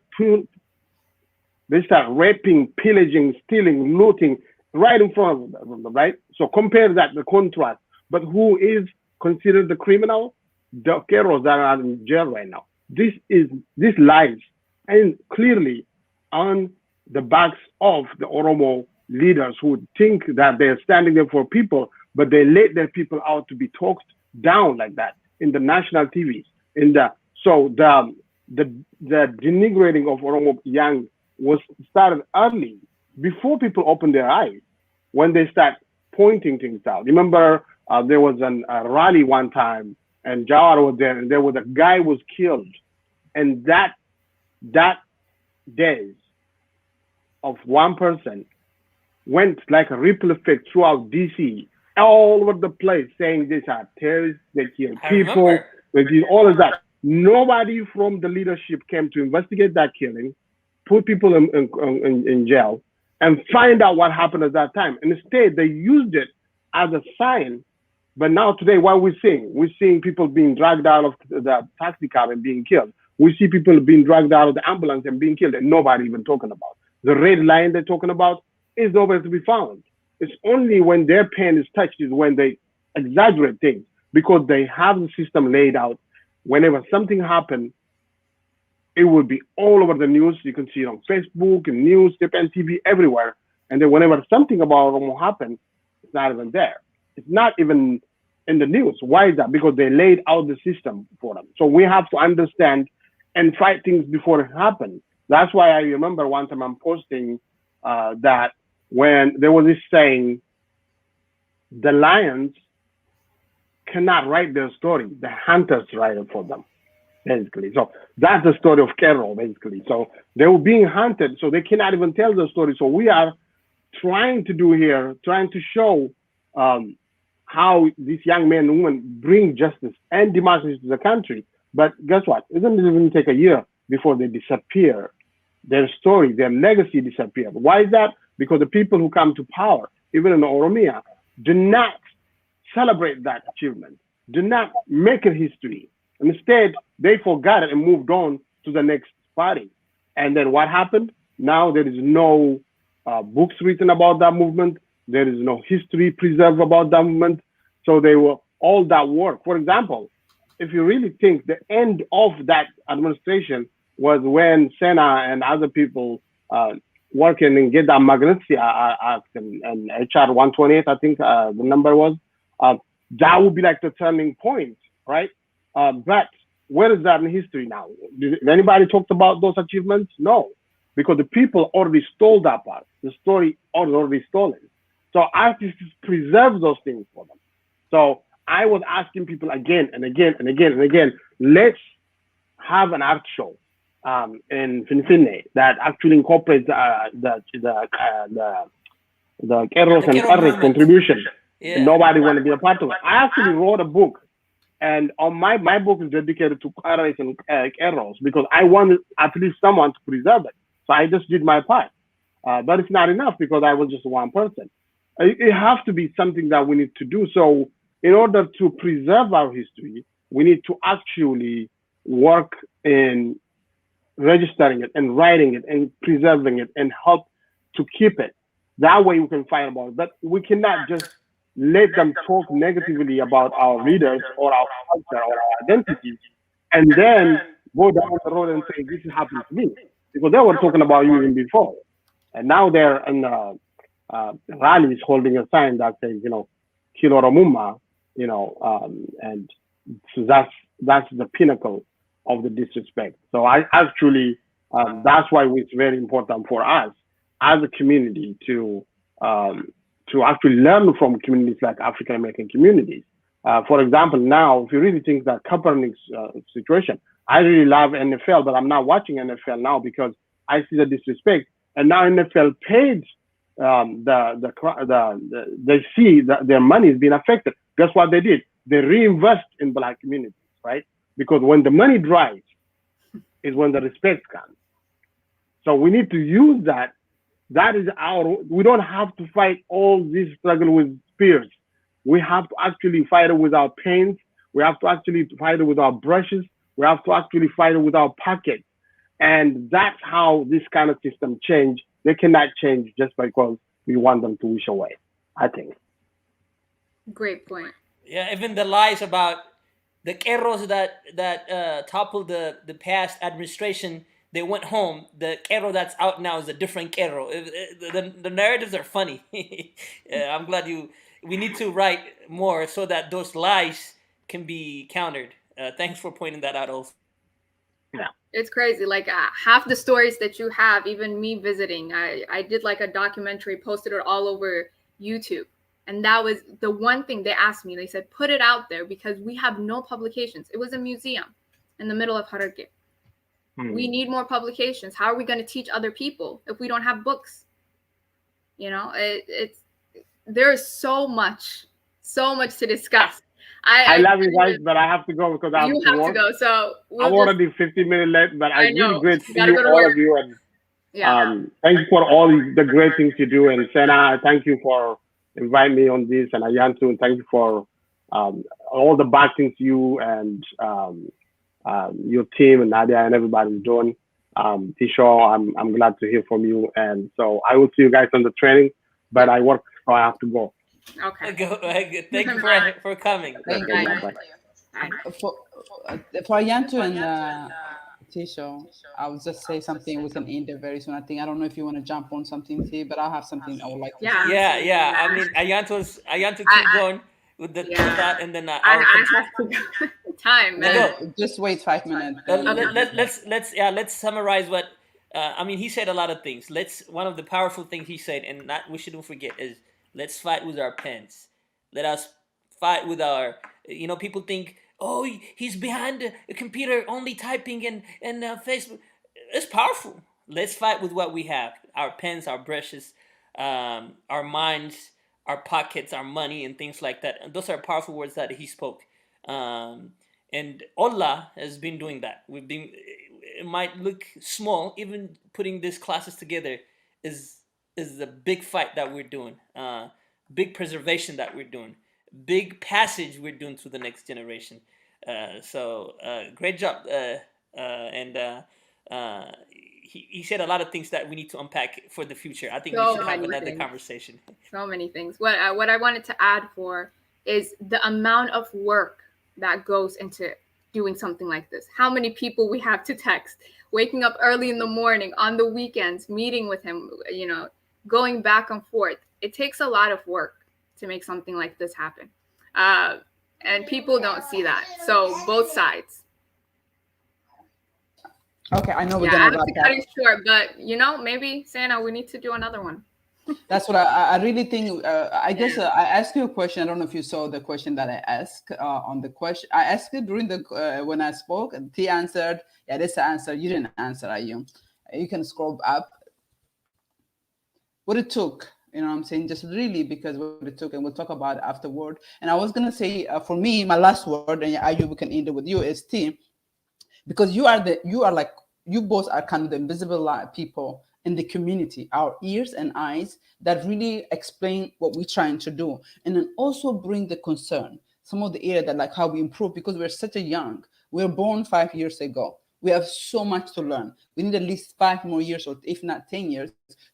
raping, pillaging, stealing, looting right in front of them, right? So compare that, the contrast. But who is considered the criminal? The Keros that are in jail right now. This lies and clearly on the backs of the Oromo leaders who think that they're standing there for people, but they let their people out to be talked down like that in the national TVs. So the denigrating of Oromo young was started early before people open their eyes, when they start pointing things out. Remember, there was a rally one time, and Jawar was there, and there was a guy was killed, and that days of one person went like a ripple effect throughout DC, all over the place, saying these are terrorists, they kill I people, remember. they did all of that. Nobody from the leadership came to investigate that killing, put people in jail, and find out what happened at that time. And instead, they used it as a sign. But now today, what we're seeing, we're seeing people being dragged out of the taxi cab and being killed. We see people being dragged out of the ambulance and being killed, and nobody even talking about. The red line they're talking about is nowhere to be found. It's only when their pain is touched is when they exaggerate things because they have the system laid out. Whenever something happens, it will be all over the news. You can see it on Facebook and news, and TV, everywhere. And then whenever something about them will happen, it's not even there. It's not even in the news. Why is that? Because they laid out the system for them. So we have to understand and fight things before it happens. That's why I remember one time I'm posting that when there was this saying, the lions cannot write their story. The hunters write it for them, basically. So that's the story of Carol, basically. So they were being hunted, so they cannot even tell the story. So we are trying to do here, trying to show how these young men and women bring justice and democracy to the country. But guess what? It doesn't even take a year before they disappear. Their story, their legacy disappears. Why is that? Because the people who come to power, even in Oromia, do not celebrate that achievement, do not make it history. Instead, they forgot it and moved on to the next party. And then what happened? Now there is no books written about that movement. There is no history preserved about that movement. So they were all that work. For example, if you really think the end of that administration was when Sena and other people working and get that Magnitsky Act and HR 128, I think the number was, that would be like the turning point, right? But where is that in history now? Did anybody talked about those achievements? No, because the people already stole that part. The story already stolen. So artists preserve those things for them. So I was asking people again and again and again and again, let's have an art show in Finfinne that actually incorporates the Keros The and Kero Karres movement. contribution. Yeah. Nobody want to be a part of it. I actually wrote a book, and on my book is dedicated to Karres and Keros because I wanted at least someone to preserve it. So I just did my part. But it's not enough because I was just one person. It has to be something that we need to do. So in order to preserve our history, we need to actually work in registering it and writing it and preserving it and help to keep it. That way we can fight about it. But we cannot just let them talk negatively about our leaders or our culture or our identities and then go down the road and say, this is happening to me. Because they were talking about you even before. And now they're in rallies holding a sign that says, Kill Oromuma, and so that's the pinnacle of the disrespect. So I actually, that's why it's very important for us as a community to actually learn from communities like African American communities. For example, now, if you really think that Kaepernick's situation, I really love NFL, but I'm not watching NFL now because I see the disrespect. And now NFL paid they see that their money is being affected. Guess what they did? They reinvest in Black communities, right? Because when the money dries, is when the respect comes. So we need to use that. That is we don't have to fight all this struggle with spears. We have to actually fight it with our paints. We have to actually fight it with our brushes. We have to actually fight it with our pockets. And that's how this kind of system change. They cannot change just because we want them to wish away, I think. Great point. Yeah, even the lies about the Keros that toppled the past administration, they went home. The Kero that's out now is a different Kero. The narratives are funny. I'm glad we need to write more so that those lies can be countered. Thanks for pointing that out, also. Yeah. It's crazy. Like half the stories that you have, even me visiting, I did like a documentary, posted it all over YouTube. And that was the one thing they asked me. They said, put it out there because we have no publications. It was a museum in the middle of Hararge. We need more publications. How are we going to teach other people if we don't have books? You know, it's there's so much to discuss. I I love you can't guys, even, but I have to go because I have you to have to work. go. So I'm we'll just, already 15 minutes late, but I I really know, great you see got to you, go to all work. of you, and Yeah. thank you for all the great things you do. And Sena, thank you for inviting me on this, and Ayantu, and thank you for um, all the bad things you and your team and Nadia and everybody's doing. Tisho, I'm glad to hear from you, and so I will see you guys on the training. But Yep. I work, so I have to go. Okay. Thank you for coming. Thank Okay, you. bye bye. Bye. For Yantu and Tisho, I'll just say something. We can end it very soon. I don't know if you want to jump on something, T, but I have something I would like to Yeah. say. Yeah. I mean, Ayanto I, keep going with yeah. that, and then I'll I continue. have to go. Time, Yeah, man. go. Just wait 5 minutes. Okay. Let's summarize what I mean. He said a lot of things. One of the powerful things he said, and not we shouldn't forget, is let's fight with our pens. Let us fight with our. People think, oh, he's behind a computer only typing and Facebook. It's powerful. Let's fight with what we have: our pens, our brushes, our minds, our pockets, our money, and things like that. And those are powerful words that he spoke. Um, and Allah has been doing that. It might look small, even putting these classes together is a big fight that we're doing, big preservation that we're doing, big passage we're doing to the next generation. Great job, and he said a lot of things that we need to unpack for the future. I think we So should have many another things. conversation. So many things. What I wanted to add for is the amount of work that goes into doing something like this. How many people we have to text, waking up early in the morning, on the weekends, meeting with him, going back and forth. It takes a lot of work to make something like this happen. Uh, and people don't see that. So both sides. Okay, I know we're Yeah, I gonna have wrap to cut up. it short, but maybe Santa, we need to do another one. That's what I really think. I guess I asked you a question. I don't know if you saw the question that I asked on the question. I asked it during the when I spoke, and T answered. Yeah, this answer. You didn't answer, are you? You can scroll up. What it took, what I'm saying, just really because what it took, and we'll talk about it afterward. And I was gonna say, for me, my last word, and Ayu, we can end it with you, is T, because you are like, you both are kind of the invisible people in the community, our ears and eyes that really explain what we're trying to do, and then also bring the concern, some of the area that like how we improve, because we're such a young, we were born 5 years ago. We have so much to learn. We need at least 5 more years, or if not 10 years,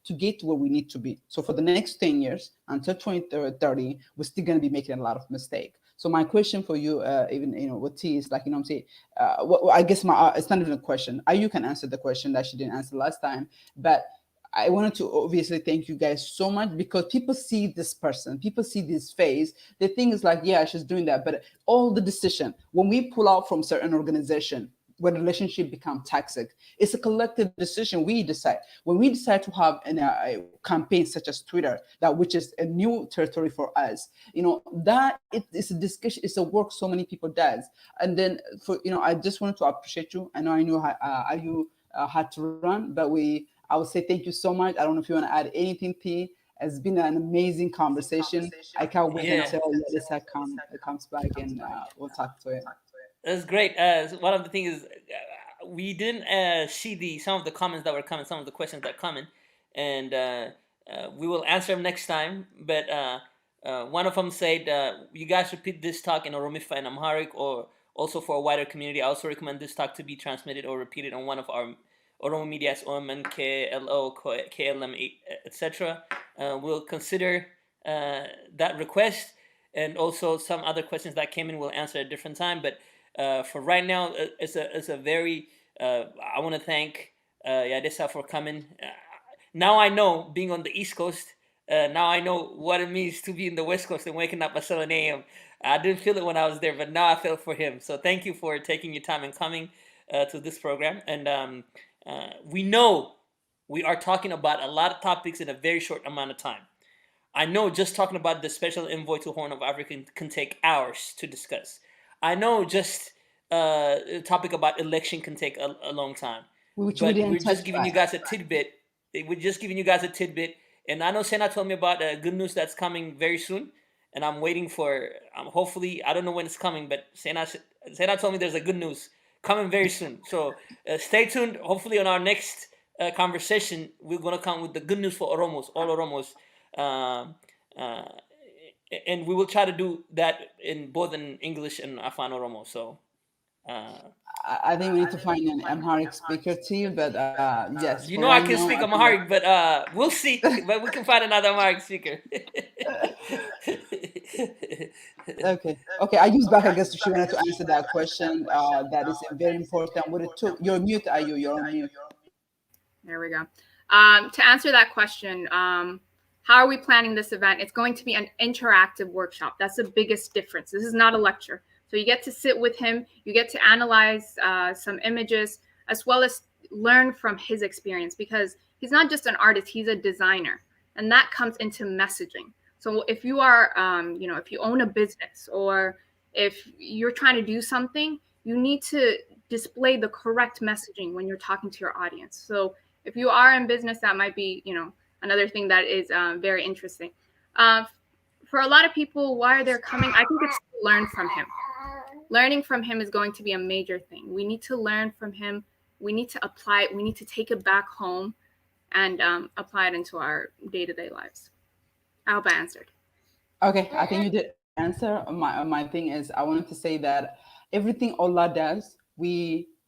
to get to where we need to be. So for the next 10 years until 2030, we're still going to be making a lot of mistakes. So my question for you, even with T, is like, I'm saying, I guess it's not even a question. You can answer the question that she didn't answer last time, but I wanted to obviously thank you guys so much, because people see this person, people see this face. They think it's like, yeah, she's doing that, but all the decision when we pull out from certain organization, when relationship become toxic, it's a collective decision. We decide when we decide to have a campaign such as Twitter, that which is a new territory for us. That it's a discussion, it's a work so many people does. And then for I just wanted to appreciate you. I know how you had to run, but I would say thank you so much. I don't know if you want to add anything, T. It's been an amazing conversation. I can't wait Yeah. until Yadisa comes back, and we'll talk to him. That's great. One of the things is we didn't see some of the comments that were coming, some of the questions that are coming, and we will answer them next time. But one of them said, "You guys repeat this talk in Oromifa and Amharic, or also for a wider community. I also recommend this talk to be transmitted or repeated on one of our Oromo medias, OMN, KLO, KLM, etc. We'll consider that request." And also some other questions that came in we'll answer at a different time. But for right now, it's a very. I want to thank Yadisa for coming. Now I know, being on the East Coast. Now I know what it means to be in the West Coast and waking up at 7 a.m. I didn't feel it when I was there, but now I feel for him. So thank you for taking your time and coming. to this program, and we know we are talking about a lot of topics in a very short amount of time. I know just talking about the special envoy to Horn of Africa can take hours to discuss. I know just a topic about election can take a long time. Which we But didn't we're touch just giving you on. guys a tidbit. We're just giving you guys a tidbit. And I know Sena told me about good news that's coming very soon. And I'm waiting for, hopefully, I don't know when it's coming, but Sena told me there's a good news coming very soon. So stay tuned. Hopefully, on our next conversation, we're going to come with the good news for Oromos, all Oromos. Uh, and we will try to do that in both in English and Afan Oromo. So I think we need to find an Amharic speaker too, but yes, you for know I right can now, speak I think Amharic, but we'll see. But we can find another Amharic speaker. okay. I use back, I guess, she wanted to answer that question. That is very important. What it took. You're mute, are you? You're on mute. There we go. To answer that question, how are we planning this event? It's going to be an interactive workshop. That's the biggest difference. This is not a lecture. So you get to sit with him. You get to analyze some images, as well as learn from his experience, because he's not just an artist, he's a designer. And that comes into messaging. So if you are, if you own a business, or if you're trying to do something, you need to display the correct messaging when you're talking to your audience. So if you are in business, that might be, another thing that is very interesting. For a lot of people, why they're coming, I think it's to learn from him. Learning from him is going to be a major thing. We need to learn from him. We need to apply it. We need to take it back home and apply it into our day-to-day lives. I hope I answered. Okay, I think you did answer. My thing is, I wanted to say that everything Allah does,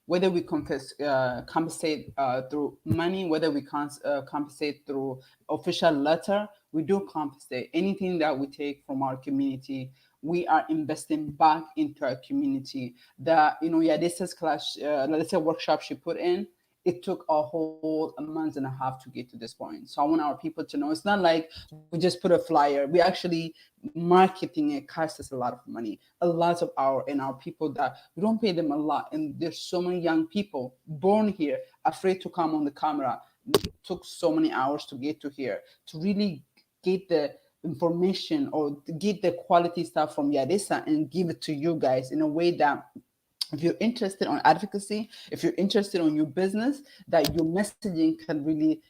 whether we compensate through money, whether we compensate through official letter, we do compensate. Anything that we take from our community, we are investing back into our community. Yadesa's class, let's say workshop she put in, it took a whole month and a half to get to this point. So I want our people to know it's not like we just put a flyer. We actually marketing it costs us a lot of money. A lot of our people that we don't pay them a lot. And there's so many young people born here, afraid to come on the camera. It took so many hours to get to here to really get the information or to get the quality stuff from Yadisa and give it to you guys in a way that if you're interested on advocacy, if you're interested on your business, that your messaging can really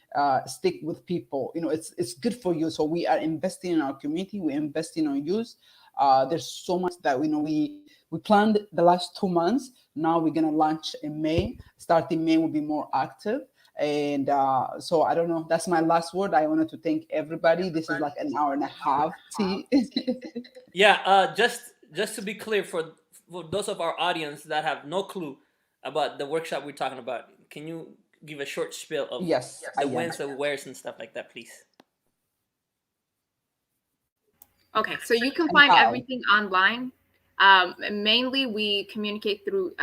stick with people. It's good for you. So we are investing in our community. We're investing on youth. There's so much that we planned the last 2 months. Now we're gonna launch in May. Starting May, we'll be more active. And so I don't know. That's my last word. I wanted to thank everybody. This is like an hour and a half. Yeah. Just to be clear, for those of our audience that have no clue about the workshop we're talking about, can you give a short spiel of the wins, the wares, and stuff like that, please? Okay, so you can find everything online. Mainly, we communicate through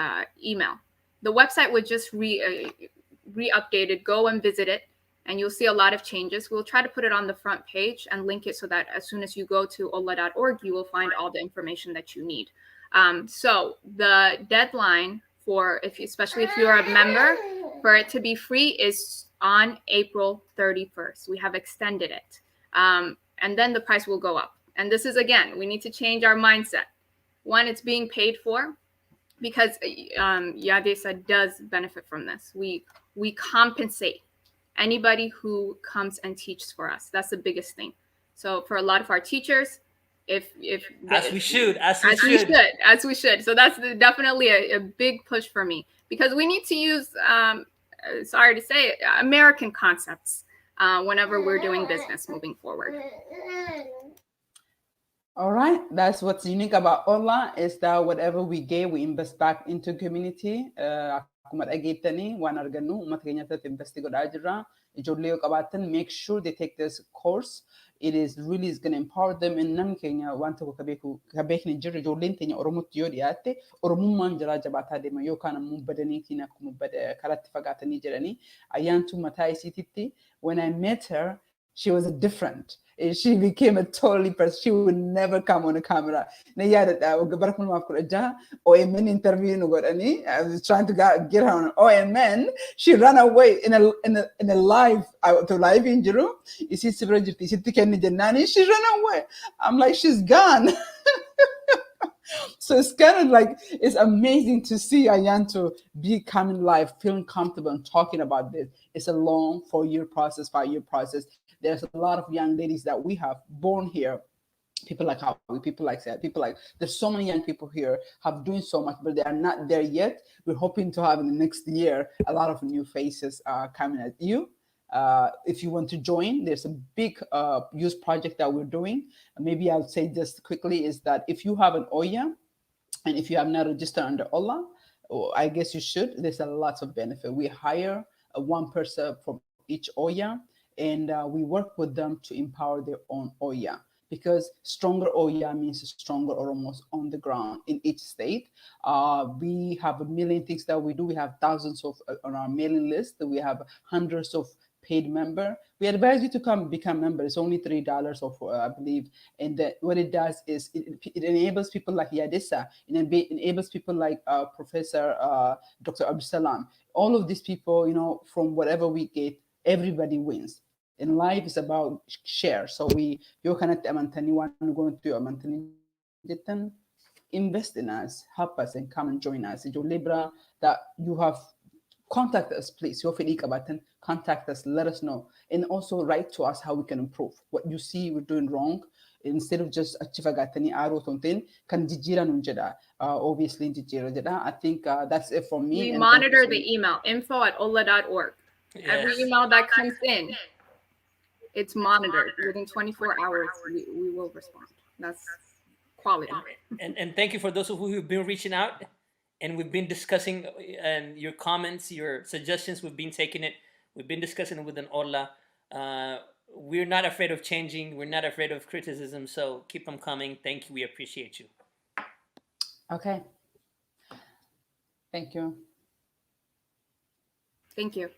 email. The website was just re-updated. Go and visit it, and you'll see a lot of changes. We'll try to put it on the front page and link it so that as soon as you go to olla.org, you will find all the information that you need. So the deadline for, especially if you're a member, for it to be free is on April 31st. We have extended it. And then the price will go up. And this is, again, we need to change our mindset. One, it's being paid for, because Yadesa does benefit from this. We compensate anybody who comes and teaches for us. That's the biggest thing. So for a lot of our teachers, as we should. So that's definitely a big push for me, because we need to use, sorry to say it, American concepts whenever we're doing business moving forward. All right, that's what's unique about Ola, is that whatever we give, we invest back into community. Make sure they take this course. It is really going to empower them in nam Kenya wanta ko kabekni jirri jolin tenya oromut yodi ate oromumman jira jabata de mayo kana mubadani tina kumubada karat fagatani jirani ayantu matai sititti. When I met her, she was different. she became a totally person. She would never come on a camera. Na yada gabarakun ma kuraja OMN interview no godani. I was trying to get her on OMN. She ran away in a live to live injury. You see she ran away. I'm like, she's gone. So it's kind of like, it's amazing to see Ayanto be coming live, feeling comfortable and talking about this. It's a long 4-year process, 5-year process. There's a lot of young ladies that we have born here, people like Howie, people like Seth, people like, there's so many young people here have doing so much, but they are not there yet. We're hoping to have in the next year a lot of new faces coming at you. If you want to join, there's a big youth project that we're doing. Maybe I'll say just quickly is that if you have an Oya, and if you have not registered under Allah, I guess you should. There's a lot of benefit. We hire one person from each Oya, and we work with them to empower their own Oya, because stronger Oya means stronger Oromos on the ground in each state. We have a million things that we do. We have thousands of on our mailing list. We have hundreds of paid member. We advise you to come become member. It's only $3 of I believe, and what it does is it enables people like Yadisa, it enables people like Professor Dr. Abdusalam. All of these people, from whatever we get, everybody wins. And life is about share. So you cannot amantani going to amantani invest in us, help us, and come and join us. Your Libra that you have, contact us, please. Your Fedika button, contact us, let us know, and also write to us how we can improve what you see we're doing wrong. Instead of just achivagatani aro tontin kan jijira nunjada. Obviously jijira jada. I think that's it for me. We monitor the email info@ola.org. Yes. Every email that comes in, it's monitored. Within 24 hours, we will respond. That's quality. And thank you for those of you who've been reaching out, and we've been discussing, and your comments, your suggestions, we've been taking it. We've been discussing it with an Orla. We're not afraid of changing. We're not afraid of criticism. So keep them coming. Thank you. We appreciate you. Okay. Thank you. Thank you.